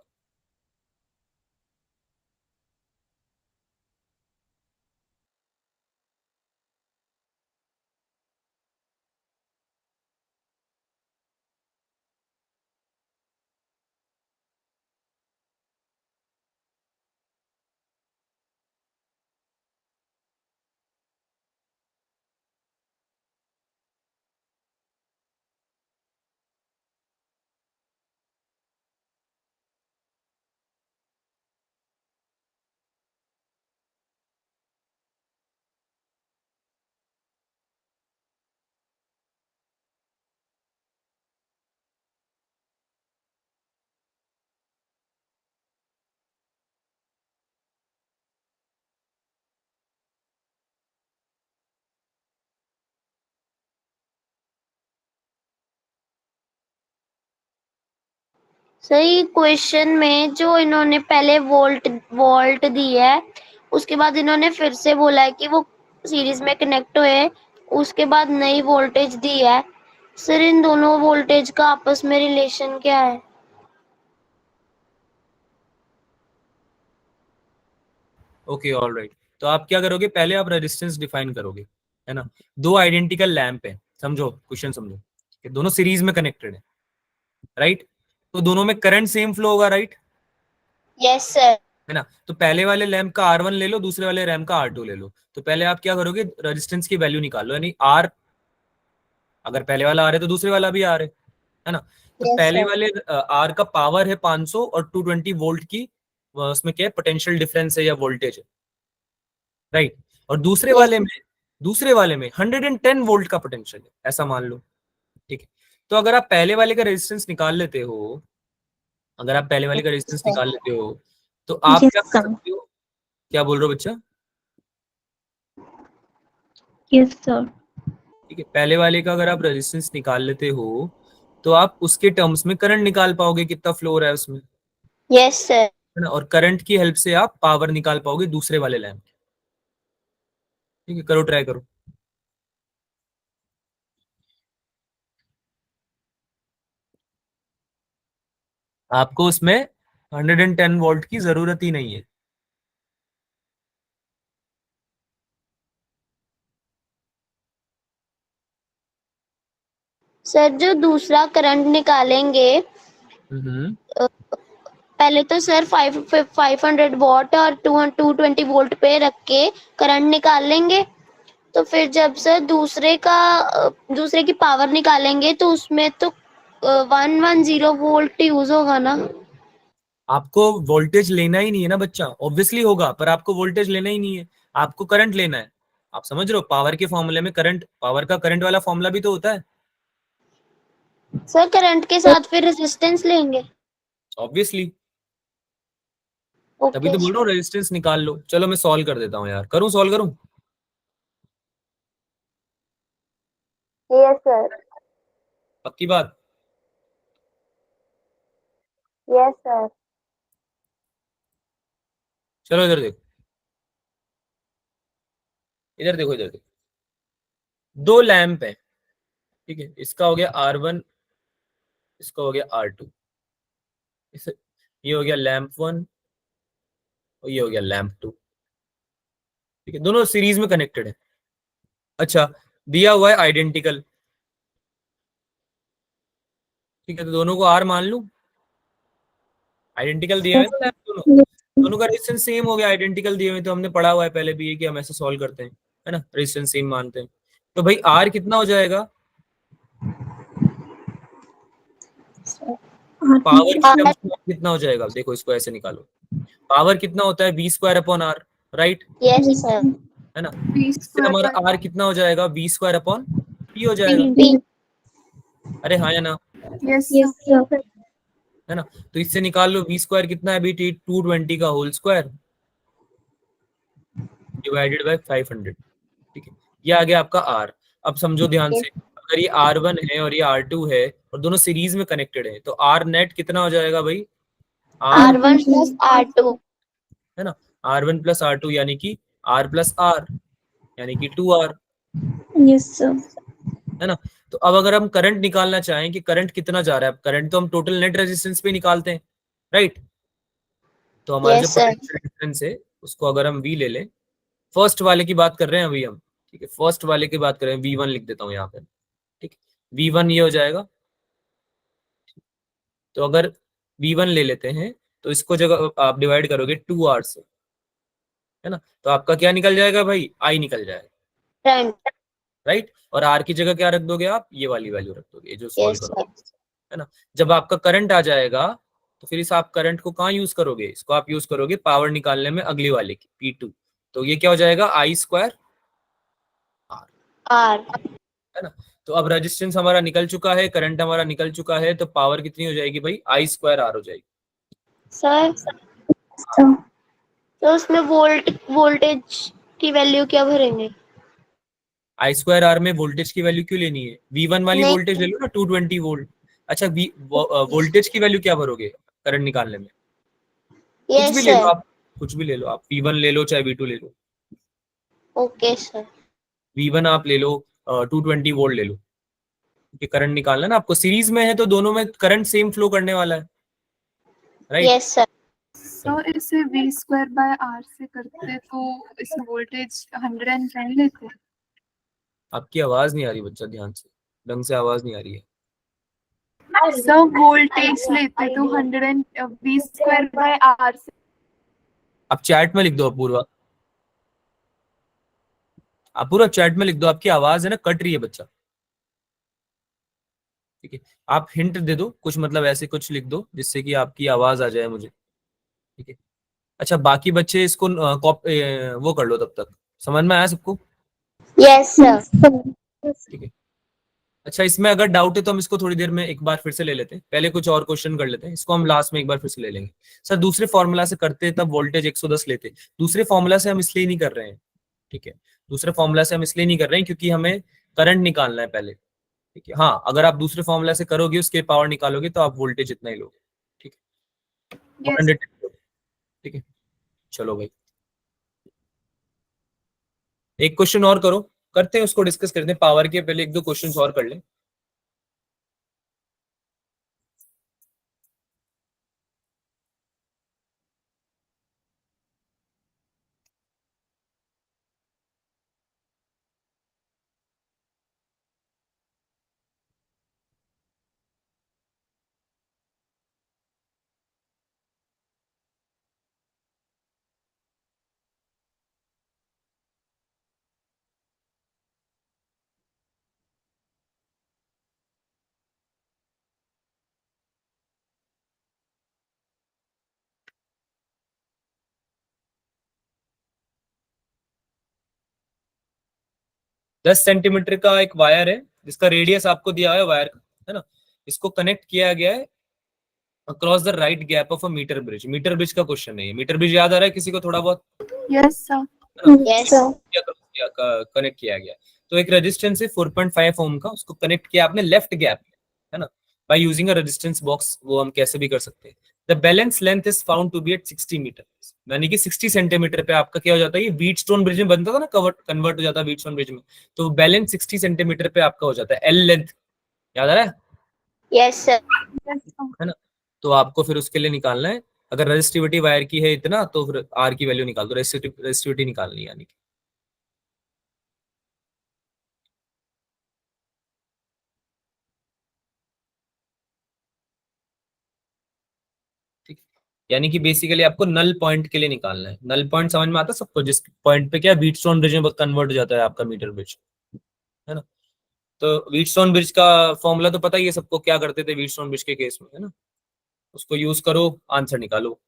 सही, क्वेश्चन में जो इन्होंने पहले वोल्ट वोल्ट दी है, उसके बाद इन्होंने फिर से बोला है कि वो सीरीज में कनेक्ट हुए, उसके बाद नई वोल्टेज दी है। सर इन दोनों वोल्टेज का आपस में रिलेशन क्या है? ओके ऑल राइट, तो आप क्या करोगे, पहले आप रेजिस्टेंस डिफाइन करोगे, है ना। दो आइडेंटिकल लैंप है, समझो क्वेश्चन समझो, कि दोनों सीरीज में कनेक्टेड है, राइट। तो दोनों में करंट सेम फ्लो होगा, राइट, यस सर। है ना। तो पहले वाले लैंप का R1 ले लो, दूसरे वाले लैंप का R2 ले लो। तो पहले आप क्या करोगे, रेजिस्टेंस की वैल्यू निकालो, यानी R, अगर पहले वाला R है तो दूसरे वाला भी R है ना। तो यस पहले सर। वाले R का पावर है 500 और 220 वोल्ट की, उसमें क्या है, पोटेंशियल डिफरेंस है या वोल्टेज है, राइट। और यस। दूसरे वाले में 110 वोल्ट का पोटेंशियल है, ऐसा मान लो, ठीक है। तो अगर आप पहले वाले का रेजिस्टेंस निकाल लेते हो, अगर आप पहले वाले का रेजिस्टेंस निकाल लेते हो, तो आप Yes, क्या कर sir. सकते हो, क्या बोल रहे हो बच्चा? Yes, sir. ठीक है, पहले वाले का अगर आप रेजिस्टेंस निकाल लेते हो तो आप उसके टर्म्स में करंट निकाल पाओगे, कितना फ्लो हो रहा है उसमें, यस सर। है ना। और करंट की हेल्प से आप पावर निकाल पाओगे दूसरे वाले लैंप की। ठीक है, करो, ट्राई करो। आपको उसमें 110 वोल्ट की जरूरत ही नहीं है। सर जो दूसरा करंट निकालेंगे, हम्म, पहले तो सर 500 वॉट और 220 वोल्ट पे रख के करंट निकाल लेंगे। तो फिर जब सर दूसरे की पावर निकालेंगे तो उसमें तो 110 वोल्ट यूज होगा ना। आपको वोल्टेज लेना ही नहीं है ना बच्चा, ऑब्वियसली होगा, पर आपको वोल्टेज लेना ही नहीं है, आपको करंट लेना है। आप समझ रहे हो, पावर के फॉर्मूले में करंट, पावर का करंट वाला फॉर्मूला भी तो होता है। सर करंट के साथ फिर रेजिस्टेंस लेंगे। ऑब्वियसली, तभी ओके तो बोल रहा हूँ रेजिस्टेंस निकाल लो। चलो मैं सॉल्व कर देता हूँ यार, करूँ सॉल्व करूँ? Yes sir. पक्की बात? Yes sir. चलो इधर देखो, इधर देखो, इधर देखो। दो लैंप है, ठीक है, इसका हो गया R1, इसका हो गया R2, इस ये हो गया लैंप 1 और ये हो गया लैंप 2, ठीक है, दोनों सीरीज में कनेक्टेड है। अच्छा, दिया हुआ है आइडेंटिकल, ठीक है, तो दोनों को R मान लूं, आइडेंटिकल दिया है ना लैंप, दोनों दोनों का रेजिस्टेंस सेम हो गया, आइडेंटिकल दिए हुए, तो हमने पढ़ा हुआ है पहले भी ये कि हम ऐसे सॉल्व करते हैं, है ना, रेजिस्टेंस सेम मानते हैं। तो भाई R कितना हो जाएगा, पावर के टर्म्स में कितना हो जाएगा, देखो इसको ऐसे निकालो, पावर कितना होता है V²/R, राइट, यस सर। है ना, V इससे square हमारा by R कितना हो जाएगा, V²/P हो जाएगा। पी। अरे हाँ या ना, yes Yes, sir. sir. है ना, तो इससे निकाल लो V² कितना है अभी, 220 का होल स्क्वायर डिवाइडेड बाय 500, ठीक है, ये आ गया आपका R। अब समझो ध्यान से, अगर ये R1 है और ये R2 है और दोनों सीरीज में कनेक्टेड है, तो R नेट कितना हो जाएगा भाई, R, R1 + R2। है ना, R1 + R2 यानी कि R+R, यानी कि 2R, Yes, sir. है ना। तो अब अगर हम करंट निकालना चाहें कि करंट कितना जा रहा है, करंट तो हम टोटल नेट रेजिस्टेंस पे निकालते हैं, राइट। तो हमारा जो यस सर। पोटेंशियल डिफरेंस है उसको अगर हम V ले लें, फर्स्ट वाले की बात कर रहे हैं अभी हम, ठीक है, फर्स्ट वाले की बात कर रहे हैं, V1 लिख देता हूँ यहाँ पे, ठीक है, V1 ये हो जाएगा। तो अगर V1 ले लेते हैं तो इसको जगह आप डिवाइड करोगे 2R से, है ना, तो आपका क्या निकल जाएगा भाई, I निकल जाएगा, करंट। राइट। और R की जगह क्या रख दोगे आप, ये वाली वैल्यू रख दोगे, ये जो सॉल्व यस करो, सर। है ना। जब आपका करंट आ जाएगा तो फिर इस आप करंट को कहाँ यूज करोगे, इसको आप यूज करोगे पावर निकालने में अगली वाले की, P2। तो ये क्या हो जाएगा, I²R, आर। है ना। तो अब रेजिस्टेंस हमारा निकल चुका है, करंट हमारा निकल चुका है, तो पावर कितनी हो जाएगी भाई, I²R हो जाएगी। सर So, तो उसमें वोल्टेज की वैल्यू क्या भरेंगे? I²R में वोल्टेज की वैल्यू क्यों लेनी है, V1 वाली नहीं। वोल्टेज ले लो ना, 220 वोल्ट। अच्छा, वोल्टेज की वैल्यू क्या भरोगे करंट निकालने में, कुछ भी यस ले लो सर। आप, कुछ भी ले लो आप, V1 ले लो चाहे V2 ले लो, ओके सर। V1 आप ले लो 220 वोल्ट ले लो, क्योंकि करंट निकालना है ना आपको, सीरीज में है तो दोनों में करंट सेम फ्लो करने वाला है, राइट। Yes sir. So इसे V square by R से करते तो इसमें वोल्टेज 110 लेते हैं। आपकी आवाज नहीं आ रही बच्चा, ध्यान से, ढंग से आवाज नहीं आ रही है। So वोल्टेज लेते तो 100 V square by R से। आप चैट में लिख दो अपूर्वा, आप पूरा चैट में लिख दो, आपकी आवाज है ना कट रही है बच्चा, ठीक है। आप हिंट दे दो कुछ, मतलब ऐसे कुछ लिख दो जिससे कि आपकी आवाज आ जाए मुझे, ठीक है। अच्छा, बाकी बच्चे इसको वो कर लो तब तक, समझ में आया सबको, yes sir. yes, sir. Yes. ठीक है। अच्छा, इसमें अगर डाउट है तो हम इसको थोड़ी देर में एक बार फिर से ले लेते हैं, पहले कुछ और क्वेश्चन कर लेते हैं, इसको हम लास्ट में एक बार फिर से ले लेंगे। सर दूसरे फॉर्मूला से करते तब वोल्टेज 110 लेते, दूसरे फॉर्मूला से हम इसलिए नहीं कर रहे हैं, ठीक है, दूसरे फॉर्मूला से हम इसलिए नहीं कर रहे हैं क्योंकि हमें करंट निकालना है पहले, ठीक है। हाँ, अगर आप दूसरे फॉर्मूला से करोगे, उसके पावर निकालोगे तो आप वोल्टेज इतना ही लोगे, ठीक है, Yes. 110, ठीक है। चलो भाई, एक क्वेश्चन और करो, करते हैं उसको, डिस्कस करते हैं पावर के, पहले एक दो क्वेश्चन और कर लें। 10 सेंटीमीटर का एक वायर है जिसका रेडियस आपको दिया हुआ है वायर का, है ना, इसको कनेक्ट किया गया है across the right gap of a metre bridge. Metre bridge का क्वेश्चन है ये। मीटर ब्रिज याद आ रहा है किसी को थोड़ा बहुत? Yes sir. Yes, sir. Connect किया गया, तो एक रेजिस्टेंस है 4.5 ओम का, उसको कनेक्ट किया आपने लेफ्ट गैप, है ना, by using a resistance box. वो हम कैसे भी कर सकते हैं। The balance length is found to be at 60 metre, यानी कि 60 सेंटीमीटर पे आपका क्या हो जाता है, ये व्हीटस्टोन ब्रिज में बनता था ना, कन्वर्ट हो जाता है व्हीटस्टोन ब्रिज में, तो बैलेंस 60 सेंटीमीटर पे आपका हो जाता है। एल लेंथ याद आ रहा है? Yes sir. Yes sir. है ना, तो आपको फिर उसके लिए निकालना है, अगर रेजिस्टिविटी वायर की है इतना तो फिर आर की वैल्यू निकाल दो, रेजिस्टिविटी निकालनी है यानी कि। ठीक, यानी कि बेसिकली आपको नल पॉइंट के लिए निकालना है। नल पॉइंट समझ में आता है सबको, जिस पॉइंट पे क्या व्हीटस्टोन ब्रिज में कन्वर्ट हो जाता है आपका मीटर ब्रिज, है ना। तो व्हीटस्टोन ब्रिज का फॉर्मूला तो पता ही है सबको, क्या करते थे व्हीटस्टोन ब्रिज के केस में, है ना, उसको यूज करो, आंसर निकालो।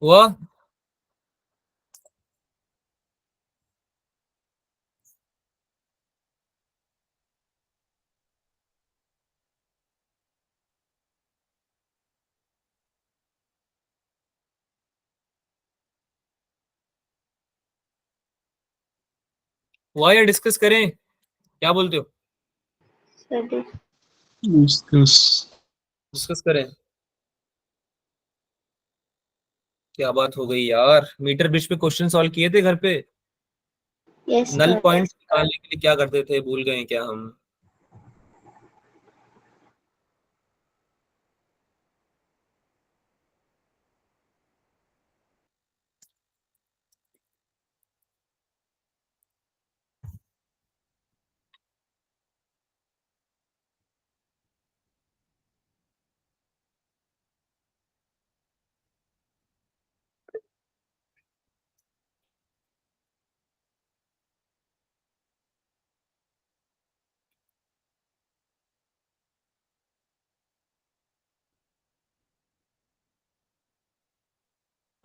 हुआ? हुआ या डिस्कस करें, क्या बोलते हो? डिस्कस करें? क्या बात हो गई यार, मीटर ब्रिज पे क्वेश्चन सॉल्व किए थे घर पे? यस नल सर। पॉइंट निकालने के लिए क्या करते थे, भूल गए क्या हम?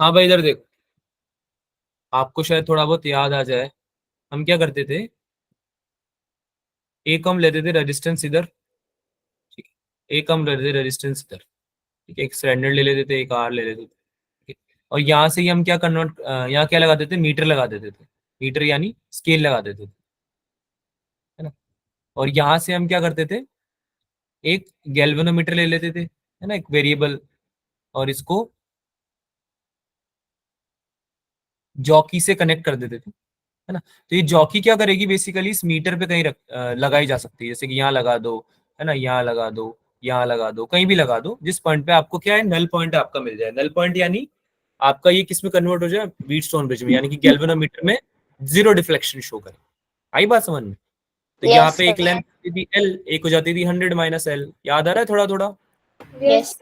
हाँ भाई इधर देखो, आपको शायद थोड़ा बहुत याद आ जाए। हम क्या करते थे, एक हम लेते थे रेजिस्टेंस इधर, ठीक है, एक हम लेते थे रेजिस्टेंस इधर, ठीक है, एक स्टैंडर्ड ले लेते थे, एक आर ले लेते थे, ठीक है। और यहाँ से ही हम क्या कन्वर्ट, यहाँ क्या लगा देते थे, मीटर लगा देते थे, मीटर यानी स्केल लगा देते थे, है ना। और यहाँ से हम क्या करते थे, एक गैल्वेनोमीटर ले लेते थे, है ना, एक वेरिएबल, और इसको जॉकी से कनेक्ट कर देते थे, है ना। तो ये जॉकी क्या करेगी, बेसिकली इस मीटर पे कहीं लगाई जा सकती है, जैसे कि यहाँ लगा दो, है ना, यहाँ लगा दो, यहाँ लगा दो, कहीं भी लगा दो, जिस पॉइंट पे आपको क्या है, नल पॉइंट आपका मिल जाए। नल पॉइंट यानी आपका ये किस में कन्वर्ट हो जाए, व्हीटस्टोन ब्रिज में, यानी कि गैल्वेनोमीटर में जीरो डिफ्लेक्शन शो करे। आई बात समझ में? तो यहाँ Yes, पे एक sir. लेंथ होती थी L, एक हो जाती थी 100 माइनस L। याद आ रहा है थोड़ा थोड़ा? Yes.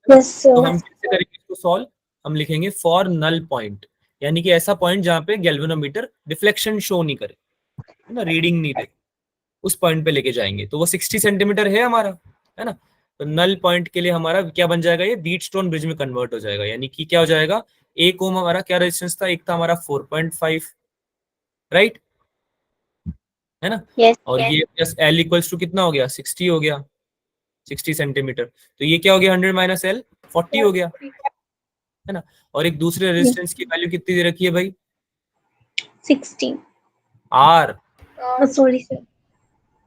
Yes, sir. तो हम कैसे करेंगे इसको सॉल्व? हम लिखेंगे फॉर नल पॉइंट, यानी कि ऐसा पॉइंट जहाँ पे गैल्वेनोमीटर डिफ्लेक्शन शो नहीं करे, है ना, रीडिंग नहीं दे, उस पॉइंट पे लेके जाएंगे। तो वो 60 सेंटीमीटर है हमारा, है ना। तो नल पॉइंट के लिए हमारा क्या बन जाएगा, ये व्हीटस्टोन ब्रिज में कन्वर्ट हो जाएगा, यानी कि क्या हो जाएगा, 1 ओम हमारा क्या रेजिस्टेंस था, एक था हमारा 4.5, राइट, है ना। Yes. और ये प्लस L इक्वल्स टू कितना हो गया, 60 हो गया, 60 सेंटीमीटर। तो ये क्या हो गया, 100 माइनस L, 40 हो गया, है ना। और एक दूसरे रेजिस्टेंस की वैल्यू कितनी दे रखी है भाई, 60. R, Oh, sorry, sir.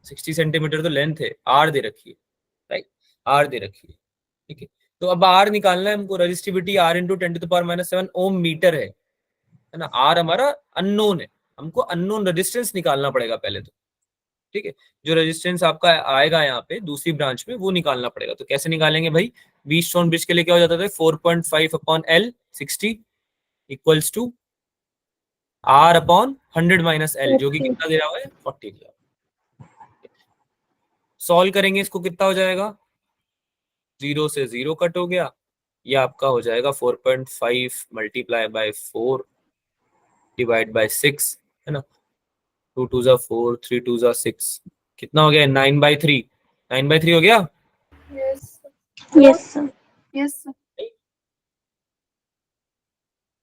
60 centimetre तो लेंथ है, R दे रखी है, राइट, R दे रखी है, ठीक है। तो अब R निकालना है हमको, रजिस्टिविटी R इंटू 10⁻⁷ ओम मीटर है ना। R हमारा अननोन है, हमको अननोन रेजिस्टेंस निकालना पड़ेगा पहले तो, ठीक है। जो रेजिस्टेंस आपका आएगा यहाँ पे दूसरी ब्रांच में, वो निकालना पड़ेगा। तो कैसे निकालेंगे भाई, व्हीटस्टोन ब्रिज के लिए क्या हो जाता था, 4.5 upon L 60 equals to R upon 100 minus L, जो कि कितना दे रहा है, 40 दिया। सॉल्व करेंगे इसको, कितना हो जाएगा, 0 से 0 कट हो गया, ये आपका हो जाएगा 4.5 मल्टीप्लाई बाय 4 डिवाइड बाय 6, है ना। 2 2 जा 4, 3 2 जा 6, कितना हो गया, 9/3, 9/3 हो गया। Yes. Yes, sir. Yes, sir.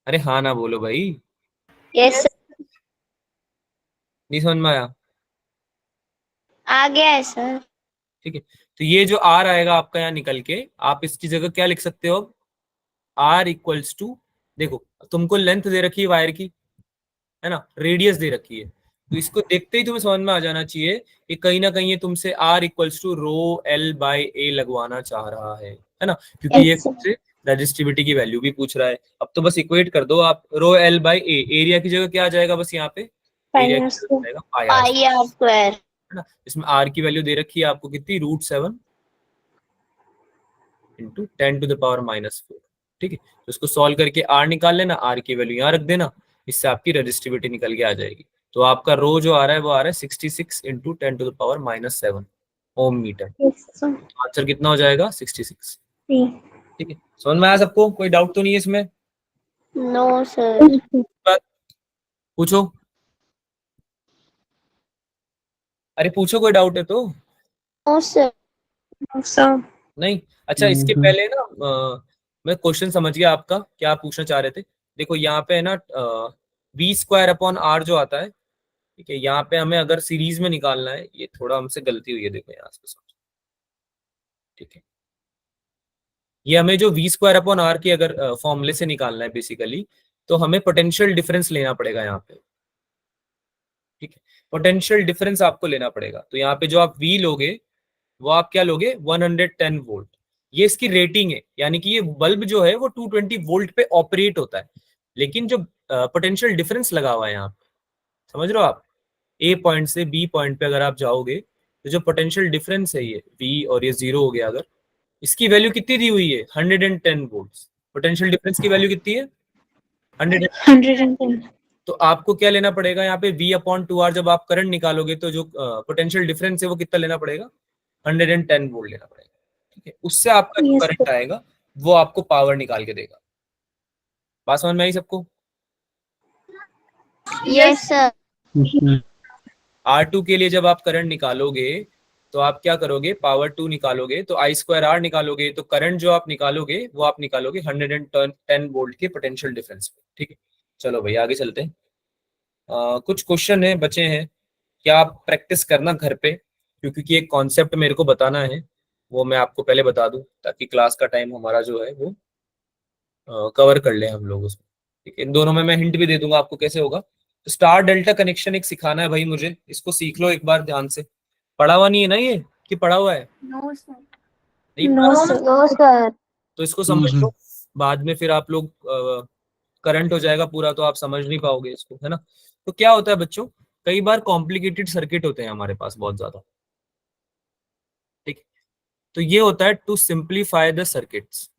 अरे हाँ ना बोलो भाई, Yes, sir. नहीं समझ में आया, आ गया है सर। ठीक है। तो ये जो R आएगा आपका यहाँ निकल के, आप इसकी जगह क्या लिख सकते हो, R इक्वल्स टू, देखो तुमको लेंथ दे रखी है वायर की, है ना, रेडियस दे रखी है, तो इसको देखते ही तुम्हें समझ में आ जाना चाहिए कि कहीं ना कहीं ये तुमसे R equals to rho L by A लगवाना चाह रहा है ना, क्योंकि ये Yes, sir. तुमसे रजिस्टिविटी की वैल्यू भी पूछ रहा है। अब तो बस इक्वेट कर दो आप, रो L बाय A, एरिया की जगह क्या आ जाएगा, बस यहाँ पे एरिया की Fine, जगह आ sir. जाएगा पाई R, पाई आर स्क्वायर। है ना। इसमें R की वैल्यू दे रखी है आपको कितनी, √7 इंटू 10⁻⁻4, ठीक है। तो इसको सॉल्व करके R निकाल लेना, R की वैल्यू यहाँ रख देना, इससे आपकी रजिस्टिविटी निकल के आ जाएगी। तो आपका रो जो आ रहा है वो आ रहा है 66 इंटू 10⁻⁻7 ओम मीटर। Yes, sir. आंसर कितना हो जाएगा, 66, Sí. ठीक है। समझ में आया सबको, कोई डाउट तो नहीं है इसमें, नो सर। बात पूछो, अरे पूछो, कोई डाउट है तो। No sir. So, नहीं, अच्छा इसके पहले ना मैं क्वेश्चन समझ गया आपका, क्या आप पूछना चाह रहे थे। देखो यहाँ पे है ना, V² अपॉन R जो आता है, ठीक है, यहाँ पे हमें अगर सीरीज में निकालना है, ये थोड़ा हमसे गलती हुई है, देखो यहाँ से समझो, ठीक है। ये हमें जो V² अपॉन R के अगर फॉर्मूले से निकालना है बेसिकली, तो हमें पोटेंशियल डिफरेंस लेना पड़ेगा यहाँ पे, ठीक है। पोटेंशियल डिफरेंस आपको लेना पड़ेगा, तो यहाँ पे जो आप V लोगे वो आप क्या लोगे, 110 वोल्ट, ये इसकी रेटिंग है, यानी कि ये बल्ब जो है वो 220 वोल्ट पे ऑपरेट होता है। लेकिन जो पोटेंशियल डिफरेंस लगा हुआ है यहाँ पे, समझ रहे हो आप, ए पॉइंट से बी पॉइंट पे अगर आप जाओगे, तो जो पोटेंशियल डिफरेंस है ये V और ये 0 हो गया, अगर इसकी वैल्यू कितनी दी हुई है, 110 वोल्ट, पोटेंशियल डिफरेंस की वैल्यू कितनी है, 100। 110. तो आपको क्या लेना पड़ेगा यहाँ पे, V/2R, जब आप करंट निकालोगे तो जो पोटेंशियल डिफरेंस है वो कितना लेना पड़ेगा, 110 वोल्ट लेना पड़ेगा, ठीक है। उससे आपका जो Yes, sir. करंट आएगा वो आपको पावर निकाल के देगा। बात समझ में आई सबको। Yes sir. R2 के लिए जब आप करंट निकालोगे तो आप क्या करोगे, पावर 2 निकालोगे तो I²R निकालोगे, तो करंट जो आप निकालोगे वो आप निकालोगे 110 वोल्ट के पोटेंशियल डिफरेंस पे, ठीक है। चलो भाई आगे चलते हैं। कुछ क्वेश्चन है बचे हैं, क्या आप प्रैक्टिस करना घर पे, क्योंकि एक कॉन्सेप्ट मेरे को बताना है, वो मैं आपको पहले बता दूं ताकि क्लास का टाइम हमारा जो है वो कवर कर ले हम लोग उसमें, ठीक है। इन दोनों में मैं हिंट भी दे दूंगा आपको कैसे होगा। तो स्टार डेल्टा कनेक्शन एक सिखाना है भाई मुझे, इसको सीख लो एक बार ध्यान से, पढ़ा हुआ नहीं है ना ये, कि पढ़ा हुआ है, No, sir. नहीं No, पढ़ा, sir. No sir. तो इसको समझ लो, बाद में फिर आप लोग करंट हो जाएगा पूरा तो आप समझ नहीं पाओगे इसको, है ना। तो क्या होता है बच्चों, कई बार कॉम्प्लिकेटेड सर्किट होते हैं हमारे पास बहुत ज्यादा, ठीक है। तो ये होता है to simplify the circuits,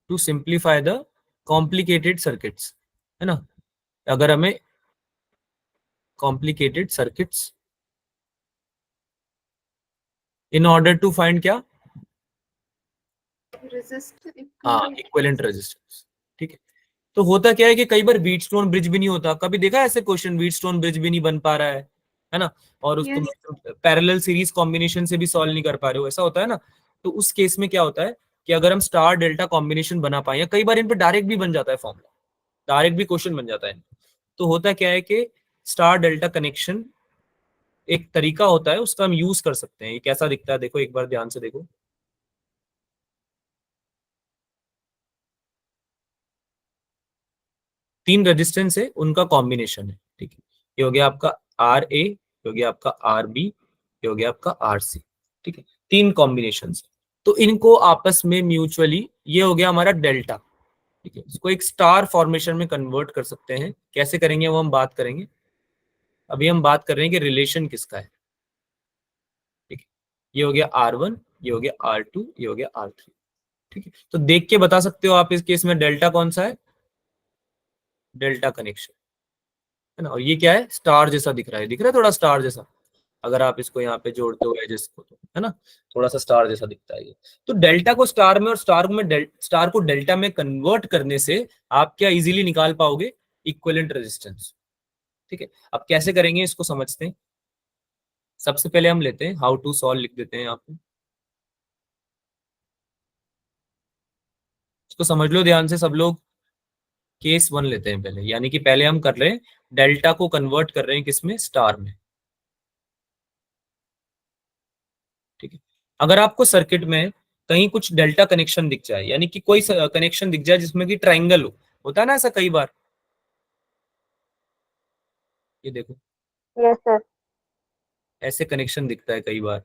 to simplify the complicated circuits, है ना। अगर हमें complicated circuits in order to find क्या, हाँ, इक्विवेलेंट रेजिस्टेंस। ठीक है, तो होता क्या है कि कई बार व्हीटस्टोन ब्रिज भी नहीं होता। कभी देखा है ऐसे क्वेश्चन, व्हीटस्टोन ब्रिज भी नहीं बन पा रहा है ना, और उसको पैरेलल सीरीज कॉम्बिनेशन से भी सॉल्व नहीं कर पा रहे हो, ऐसा होता है ना। तो उस केस में क्या होता है कि अगर हम स्टार डेल्टा कॉम्बिनेशन बना पाए, या कई बार इन पे डायरेक्ट भी बन जाता है फॉर्मूला, डायरेक्ट भी क्वेश्चन बन जाता है, तो होता क्या है कि स्टार डेल्टा कनेक्शन एक तरीका होता है, उसका हम यूज कर सकते हैं। ये कैसा दिखता है देखो, एक बार ध्यान से देखो। तीन रेजिस्टेंस है, उनका कॉम्बिनेशन है। ठीक है, ये हो गया आपका आर ए, हो गया आपका आर बी, ये हो गया आपका आर सी। ठीक है, तीन कॉम्बिनेशन, तो इनको आपस में म्यूचुअली, ये हो गया हमारा डेल्टा। ठीक है, इसको एक स्टार फॉर्मेशन में कन्वर्ट कर सकते हैं। कैसे करेंगे वो हम बात करेंगे। अभी हम बात कर रहे हैं कि रिलेशन किसका है। ठीक है, ये हो गया R1, ये हो गया R2, ये हो गया R3। ठीक है, तो देख के बता सकते हो आप इस केस में डेल्टा कौन सा है, डेल्टा कनेक्शन है ना। और ये क्या है, स्टार जैसा दिख रहा है, दिख रहा है थोड़ा स्टार जैसा, अगर आप इसको यहाँ पे जोड़ते हो एजेस को, तो है ना, थोड़ा सा स्टार जैसा दिखता है ये। तो डेल्टा को स्टार में और स्टार को डेल्टा में कन्वर्ट करने से आप क्या इजीली निकाल पाओगे, इक्विवेलेंट रेजिस्टेंस। ठीक है, अब कैसे करेंगे इसको समझते हैं। सबसे पहले हम लेते हैं हाउ टू सॉल्व, लिख देते हैं यहाँ पे, इसको समझ लो ध्यान से सब लोग। केस 1 लेते हैं पहले, यानी कि पहले हम कर रहे हैं डेल्टा को कन्वर्ट कर रहे हैं किसमें, स्टार में। ठीक है, अगर आपको सर्किट में कहीं कुछ डेल्टा कनेक्शन दिख जाए, यानी कि कोई कनेक्शन दिख जाए जिसमें कि ट्राइंगल हो, होता है ना ऐसा कई बार, ये देखो यस सर। ऐसे कनेक्शन दिखता है कई बार, है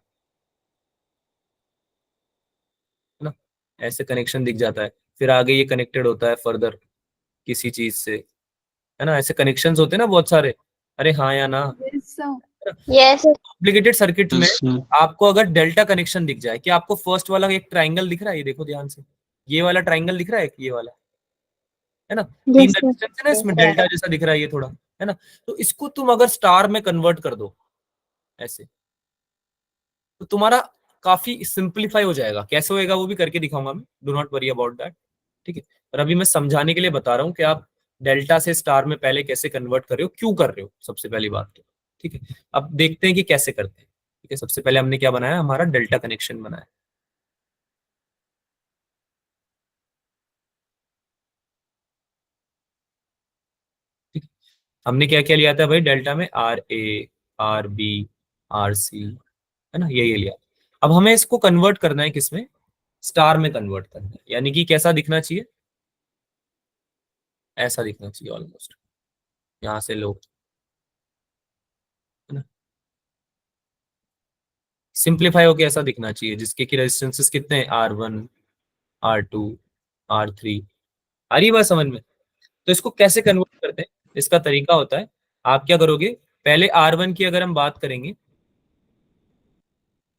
ना, ऐसे कनेक्शन दिख जाता है, फिर आगे ये कनेक्टेड होता है फर्दर किसी चीज से, है ना, ऐसे कनेक्शंस होते हैं ना बहुत सारे। अरे हाँ या ना, यस। कॉम्प्लिकेटेड सर्किट में आपको अगर डेल्टा कनेक्शन दिख जाए, कि आपको फर्स्ट वाला एक ट्राइंगल दिख रहा है, ये देखो ध्यान से, ये वाला ट्राइंगल दिख रहा है, ये वाला, है ना, तीन Yes, sir. रेजिस्टेंस है ना इसमें, डेल्टा जैसा दिख रहा है ये थोड़ा, है ना। तो इसको तुम अगर स्टार में कन्वर्ट कर दो ऐसे, तो तुम्हारा काफी सिंप्लीफाई हो जाएगा। कैसे होएगा वो भी करके दिखाऊंगा मैं, do not worry about that. ठीक है, पर अभी मैं समझाने के लिए बता रहा हूँ कि आप डेल्टा से स्टार में पहले कैसे कन्वर्ट कर रहे हो, क्यों कर रहे हो, सबसे पहली बात तो। ठीक है, अब देखते हैं कि कैसे करते हैं। ठीक है, सबसे पहले हमने क्या बनाया, हमारा डेल्टा कनेक्शन बनाया। ठीक है, हमने क्या क्या लिया था भाई डेल्टा में, R A, R B, R C, है ना, ये लिया। अब हमें इसको कन्वर्ट करना है किसमें, स्टार में कन्वर्ट करना है, यानी कि कैसा दिखना चाहिए, ऐसा दिखना चाहिए ऑलमोस्ट, यहाँ से लो, है ना, सिंप्लीफाई होके ऐसा दिखना चाहिए, जिसके की रेजिस्टेंसेस कितने हैं, R1, R2, R3। आ रही बात समझ में। तो इसको कैसे कन्वर्ट करते हैं, इसका तरीका होता है, आप क्या करोगे, पहले R1 की अगर हम बात करेंगे,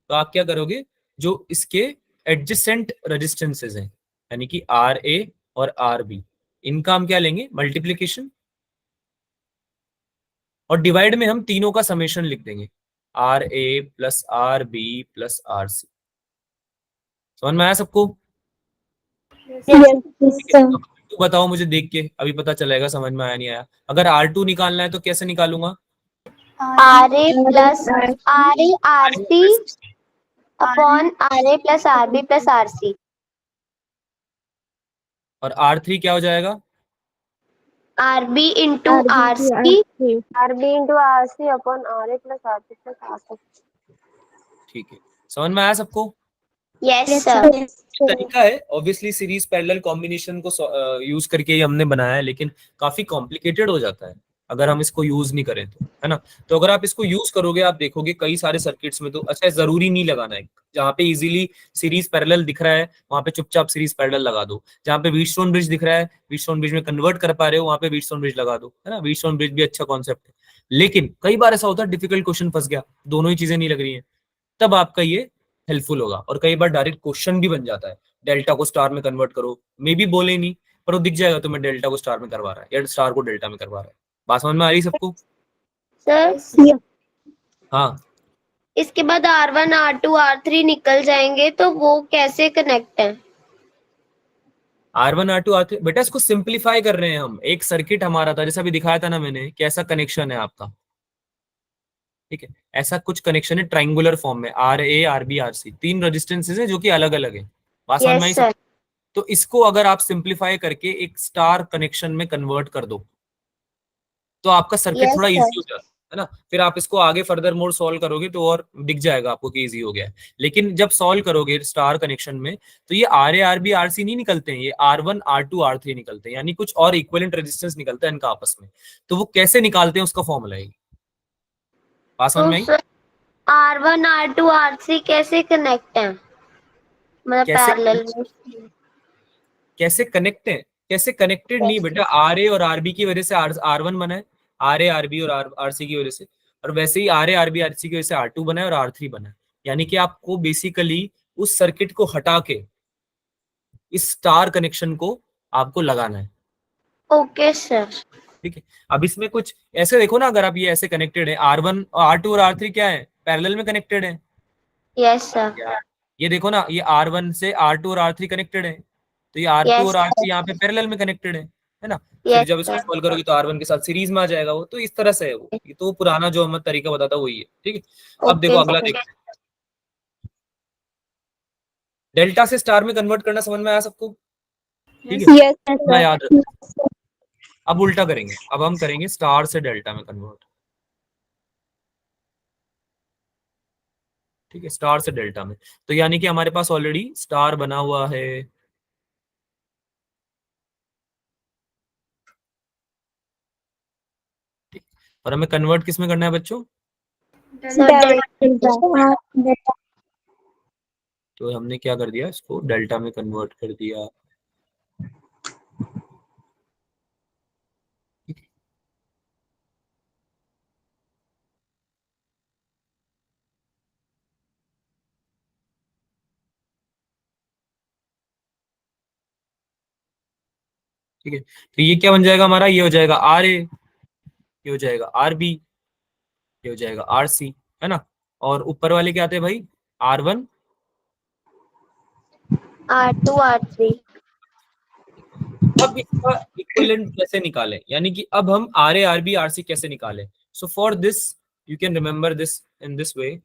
तो आप क्या करोगे, जो इसके एडजेसेंट रेजिस्टेंसेस हैं, यानी कि आर ए और आर बी, इनका हम क्या लेंगे, मल्टीप्लीकेशन, और डिवाइड में हम तीनों का समेशन लिख देंगे, R A plus R B plus R C. समझ में आया सबको। Yes, yes, ठीक है, sir. तो बताओ मुझे देख के, अभी पता चलेगा समझ में आया नहीं आया। अगर R2 निकालना है तो कैसे निकालूंगा, R A plus R A R C upon R A plus R B plus R C. और R3 क्या हो जाएगा, R B into R C, R B into R C upon R A plus R B plus R C. ठीक है, समझ में आया सबको। Yes Yes, sir. sir. तरीका है, ऑब्वियसली सीरीज पैरेलल कॉम्बिनेशन को यूज करके ही हमने बनाया है, लेकिन काफी कॉम्प्लिकेटेड हो जाता है अगर हम इसको यूज नहीं करें तो, है ना। तो अगर आप इसको यूज करोगे, आप देखोगे कई सारे सर्किट्स में तो, अच्छा जरूरी नहीं लगाना है, जहाँ पे इजीली सीरीज पैरेलल दिख रहा है वहां पे चुपचाप सीरीज पैरेलल लगा दो, जहाँ पे व्हीटस्टोन ब्रिज दिख रहा है, व्हीटस्टोन ब्रिज में कन्वर्ट कर पा रहे हो, वहां पे व्हीटस्टोन ब्रिज लगा दो, है ना। व्हीटस्टोन ब्रिज भी अच्छा कॉन्सेप्ट है, लेकिन कई बार ऐसा होता है डिफिकल्ट क्वेश्चन फंस गया, दोनों ही चीजें नहीं लग रही है, तब आपका ये हेल्पफुल होगा। और कई बार डायरेक्ट क्वेश्चन भी बन जाता है, डेल्टा को स्टार में कन्वर्ट करो, मे भी बोले नहीं, पर वो दिख जाएगा तुम्हें डेल्टा को स्टार में करवा रहा है या स्टार को डेल्टा में करवा रहा है। बात समझ में आ रही सबको। सर हाँ, इसके बाद R1 R2 R3 निकल जाएंगे तो वो कैसे कनेक्ट है? R1 R2 R3 बेटा इसको सिंप्लीफाई कर रहे हैं हम। एक सर्किट हमारा था जैसा अभी दिखाया था ना मैंने, कैसा कनेक्शन है आपका, ठीक है, ऐसा कुछ कनेक्शन है ट्राइंगुलर फॉर्म में, RA RB RC, 3 रेजिस्टेंसेस है जो कि अलग अलग है। बात समझ में आई यस सब? सर। तो इसको अगर आप सिंप्लीफाई करके एक स्टार कनेक्शन में कन्वर्ट कर दो तो आपका सर्किट यस थोड़ा सर। इजी हो जाता है ना। फिर आप इसको आगे फर्दर मोर सॉल्व करोगे तो और दिख जाएगा आपको कि इजी हो गया है। लेकिन जब सॉल्व करोगे स्टार कनेक्शन में तो ये RA RB RC नहीं निकलते हैं, ये R1 R2 R3 निकलते हैं, यानी कुछ और इक्विवेलेंट रेजिस्टेंस निकलता है इनका आपस में। तो वो कैसे निकालते हैं उसका फॉर्मूला है। बात समझ तो में आई? सर R1 R2 R3 कैसे कनेक्ट है, मतलब कैसे पैरेलल में? कैसे कनेक्ट है? कैसे कनेक्टेड नहीं बेटा, RA और RB की वजह से R1 बना है, RA RB और RC की वजह से, और वैसे ही RA RB RC की वजह से R2 बना है और R3 बना है। यानी कि आपको बेसिकली उस सर्किट को हटा के इस स्टार कनेक्शन को आपको लगाना है। Okay sir. ठीक है, अब इसमें कुछ ऐसे देखो ना, अगर आप ये ऐसे कनेक्टेड है, R1 R2 और R3 क्या है, पैरेलल में कनेक्टेड है। Yes sir. ये देखो ना, ये R1 से R2 और R3 कनेक्टेड है, तो ये R2 यस और R3 यहाँ पे पैरेलल में कनेक्टेड है ना। फिर यस जब इसको सर। सॉल्व करोगे तो R1 के साथ सीरीज में आ जाएगा वो। तो इस तरह से है वो, ये तो पुराना जो हम तरीका बताता वही है। ठीक है, अब देखो ओके अगला सर। देखते हैं। डेल्टा से स्टार में कन्वर्ट करना समझ में आया सबको? ठीक है, Yes, इतना sir. याद रखो। अब उल्टा करेंगे, अब हम करेंगे स्टार से डेल्टा में कन्वर्ट। ठीक है, स्टार से डेल्टा में, तो यानी कि हमारे पास ऑलरेडी स्टार बना हुआ है। ठीक, और हमें कन्वर्ट किस में करना है बच्चों? Sir Delta. तो हमने क्या कर दिया, इसको डेल्टा में कन्वर्ट कर दिया। ठीक है, तो ये क्या बन जाएगा हमारा, ये हो जाएगा RA, ये हो जाएगा RB, ये हो जाएगा RC, है ना। और ऊपर वाले क्या आते हैं भाई, R1 R2 R3। अब इसका इक्विवेलेंट कैसे निकालें, यानी कि अब हम RA RB RC कैसे निकालें। So for this you can remember this in this way.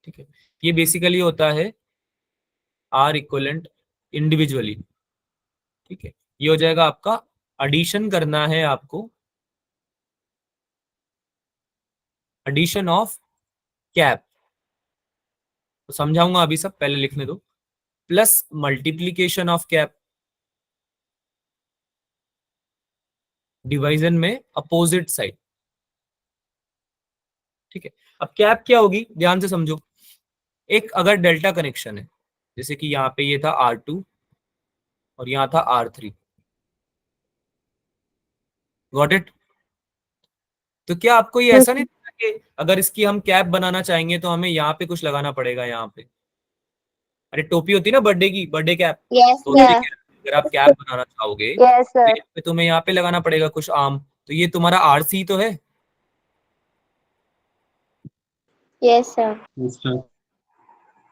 ठीक है, ये बेसिकली होता है R इक्विवेलेंट इंडिविजुअली। ठीक है, ये हो जाएगा आपका, एडिशन करना है आपको, एडिशन ऑफ कैप, तो समझाऊंगा अभी सब, पहले लिखने दो, plus multiplication of cap, division में अपोजिट साइड। ठीक है, अब कैप क्या होगी ध्यान से समझो। एक अगर डेल्टा कनेक्शन है, जैसे कि यहाँ पे ये था R2 और यहाँ था R3, गॉट इट। तो क्या आपको ये ऐसा नहीं लगता कि अगर इसकी हम कैप बनाना चाहेंगे तो हमें यहाँ पे कुछ लगाना पड़ेगा, यहाँ पे, अरे टोपी होती है ना बर्थडे की, बर्थडे कैप, यस तो उसकी सर। कैप अगर आप कैप बनाना चाहोगे यस तो सर। यहाँ पे तुम्हें यहाँ पे लगाना पड़ेगा कुछ आम। तो ये तुम्हारा RC तो है यस सर।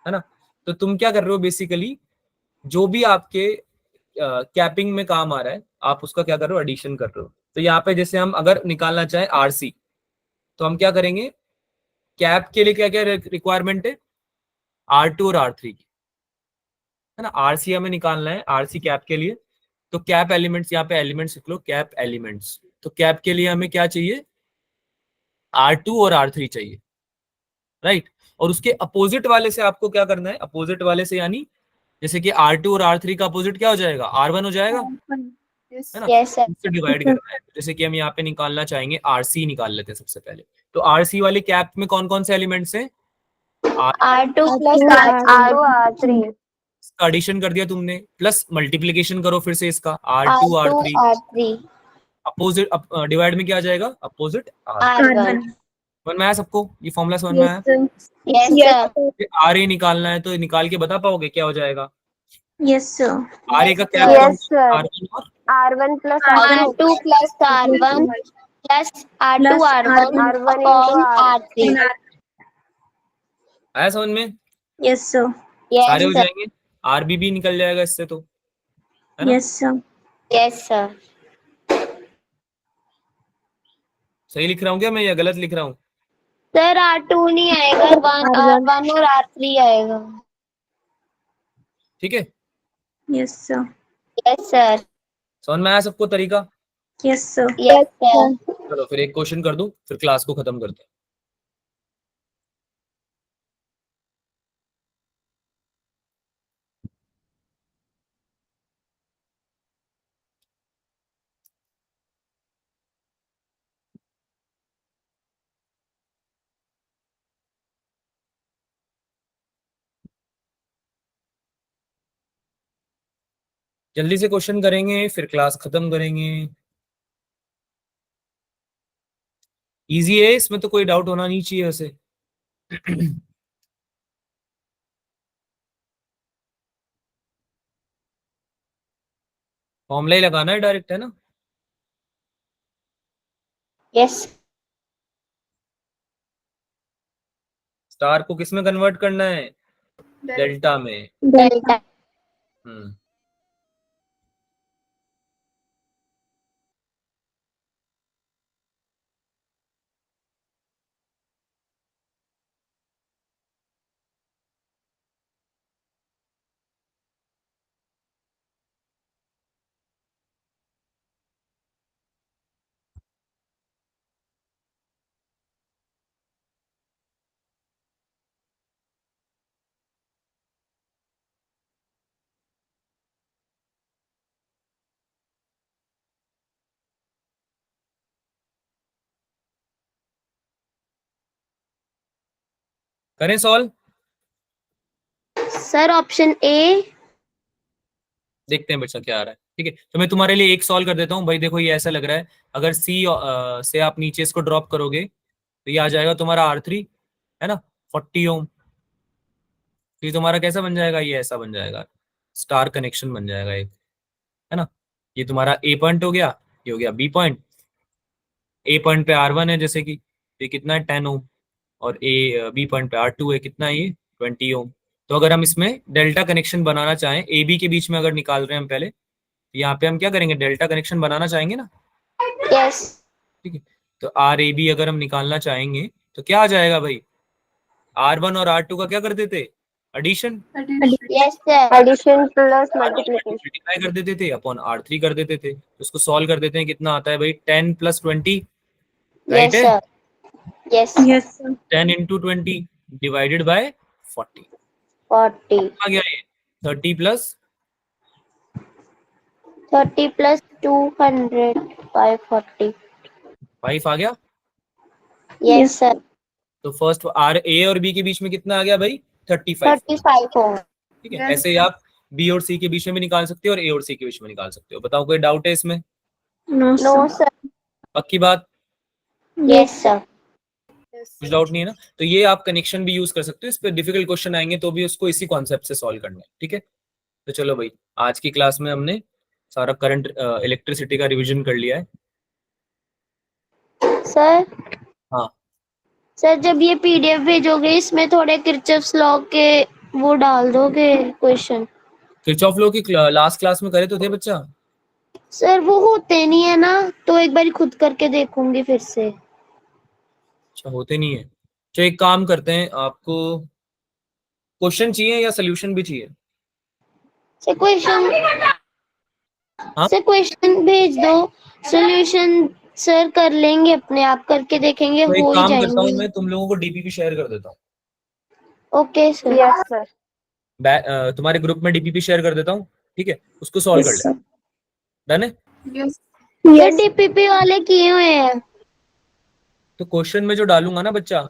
है ना। तो तुम क्या कर रहे हो बेसिकली, जो भी आपके कैपिंग में काम आ रहा है आप उसका क्या कर रहे हो, एडिशन कर रहे हो। तो यहाँ पे जैसे हम अगर निकालना चाहें RC, तो हम क्या करेंगे, कैप के लिए क्या क्या रिक्वायरमेंट है, R2 और R3 की, है ना। RC हमें निकालना है, RC कैप के लिए, तो कैप एलिमेंट्स, यहाँ पे एलिमेंट्स लिख लो, कैप एलिमेंट्स। तो कैप के लिए हमें क्या चाहिए, R2 और R3 चाहिए, राइट। और उसके अपोजिट वाले से आपको क्या करना है, अपोजिट वाले से यानी जैसे कि R2 और R3 का अपोजिट क्या हो जाएगा, R1 हो जाएगा, यस है ना। Yes sir. उससे डिवाइड करना है, जैसे कि हम यहाँ पे निकालना चाहेंगे RC, निकाल लेते हैं सबसे पहले। तो RC वाले कैप में कौन कौन से एलिमेंट्स हैं, R2 plus R2 R3। इसका एडिशन कर दिया तुमने, प्लस मल्टीप्लीकेशन करो फिर से इसका, R2 R2 R3, R3 opposite divide में क्या आ जाएगा, अपोजिट R। R1। समझ में आया सबको, ये फॉर्मूला समझ में आया। Yes sir. RA निकालना है तो निकाल के बता पाओगे क्या हो जाएगा, Yes, sir. RA का कैप कौन यस सा, सर। R1 और R1 plus R2 plus R1 plus R2 Plus R1 R1 upon R3। in R. आया समझ में? Yes, sir. सारे हो यस सर, जाएंगे, आरबी भी निकल जाएगा इससे तो, है ना? Yes, sir. Yes sir. सही लिख रहा हूँ क्या मैं या गलत लिख रहा हूँ? सर R2 नहीं आएगा, R1. R1 और R3 आएगा। ठीक है, Yes, sir. Yes sir. समझ में आया सबको तरीका? Yes, sir. Yes sir. चलो फिर एक क्वेश्चन कर दूं, फिर क्लास को खत्म करते हैं। जल्दी से क्वेश्चन करेंगे फिर क्लास खत्म करेंगे। इजी है, इसमें तो कोई डाउट होना नहीं चाहिए वैसे। फॉर्मूला ही लगाना है डायरेक्ट, है ना? यस स्टार को किस में कन्वर्ट करना है? डेल्टा में। डेल्टा। हम्म, करें सॉल्व? Sir option A. देखते हैं बच्चा क्या आ रहा है। ठीक है, तो मैं तुम्हारे लिए एक सॉल्व कर देता हूँ भाई। देखो ये ऐसा लग रहा है, अगर सी से आप नीचे इसको ड्रॉप करोगे तो ये आ जाएगा तुम्हारा R3, है ना, 40 ओम। तो ये तुम्हारा कैसा बन जाएगा? ये ऐसा बन जाएगा, स्टार कनेक्शन बन जाएगा एक, है ना? ये तुम्हारा ए पॉइंट हो गया, ये हो गया बी पॉइंट। ए पॉइंट पे R1 है जैसे कि, तो ये कितना है 10 ओम, और ए बी पॉइंट पे R2 है, कितना है ये 20 ओम। तो अगर हम इसमें डेल्टा कनेक्शन बनाना चाहें, ए बी के बीच में अगर निकाल रहे हैं हम पहले, तो यहाँ पे हम क्या करेंगे? डेल्टा कनेक्शन बनाना चाहेंगे ना। यस ठीक है, तो आर ए बी अगर हम निकालना चाहेंगे तो क्या आ जाएगा भाई? R1 और R2 का क्या कर देते? Addition. Yes sir. Addition plus multiplication. Multiply कर देते थे अपॉन R3 कर देते थे। तो उसको सॉल्व कर देते हैं, कितना आता है भाई? 10 + 20, राइट यस है? Sir. Yes Yes, sir. 10 × 20 divided by 40 40। आ गया ये। 30 + 30 प्लस 200 बाय 40। 5 आ गया। Yes sir. तो फर्स्ट आर ए और बी के बीच में कितना आ गया भाई? 35। 35 हो। ठीक है, Yes. ऐसे ही आप बी और सी के बीच में भी निकाल सकते हो और ए और सी के बीच में निकाल सकते हो। बताओ कोई डाउट है इसमें? No, no sir. सर। पक्की बात? Yes sir. कुछ डाउट नहीं है ना? तो ये आप कनेक्शन भी यूज कर सकते हो। इस पे डिफिकल्ट क्वेश्चन आएंगे तो भी उसको इसी कॉन्सेप्ट से सॉल्व करना है। ठीक है, तो चलो भाई, आज की क्लास में हमने सारा करंट इलेक्ट्रिसिटी का रिवीजन कर लिया है। सर हाँ, सर जब ये पीडीएफ भेजोगे इसमें थोड़े किरचॉफ्स लॉ के वो डाल दोगे क्वेश्चन? किरचॉफ लॉ की लास्ट क्लास में करे तो थे बच्चा। सर वो होते नहीं है ना, तो एक बार खुद करके देखूंगी फिर से। अच्छा, होते नहीं है। तो एक काम करते हैं, आपको क्वेश्चन चाहिए या सोल्यूशन भी चाहिए? सर क्वेश्चन, हाँ, सर क्वेश्चन भेज दो, सॉल्यूशन सर कर लेंगे, अपने आप करके देखेंगे, तो एक हो ही काम करता हूँ, जाएंगे। मैं तुम लोगों को डीपीपी शेयर कर देता हूँ। Okay sir. Yes sir. तुम्हारे ग्रुप में डीपीपी शेयर कर देता हूँ। ठीक है, उसको सॉल्व कर Yes, sir. लेना। डन है? Yes sir Yes. डीपीपी वाले किए हुए हैं। तो क्वेश्चन में जो डालूंगा ना बच्चा,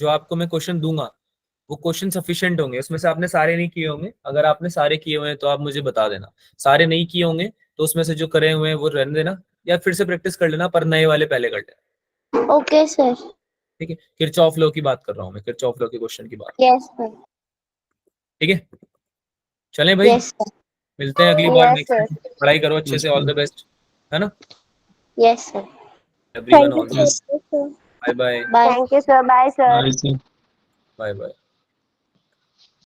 जो आपको मैं क्वेश्चन दूंगा, वो क्वेश्चन सफिशिएंट होंगे। उसमें से आपने सारे नहीं किए होंगे। अगर आपने सारे किए हुए हैं तो आप मुझे बता देना। सारे नहीं किए होंगे तो उसमें से जो करे हुए हैं वो रहने देना, या फिर से प्रैक्टिस कर लेना, पर नए वाले पहले कर लेना। Okay sir. ठीक है, किरचॉफ लॉ की बात कर रहा हूँ मैं, किरचॉफ लॉ के क्वेश्चन की बात। Yes sir. ठीक है, चलें भाई, यस सर। मिलते हैं अगली बार। Yes next sir. पढ़ाई करो अच्छे से, ऑल द बेस्ट, है ना? Yes sir. Everyone Thank all you, the sir. Bye bye bye thank you sir, bye sir. Bye bye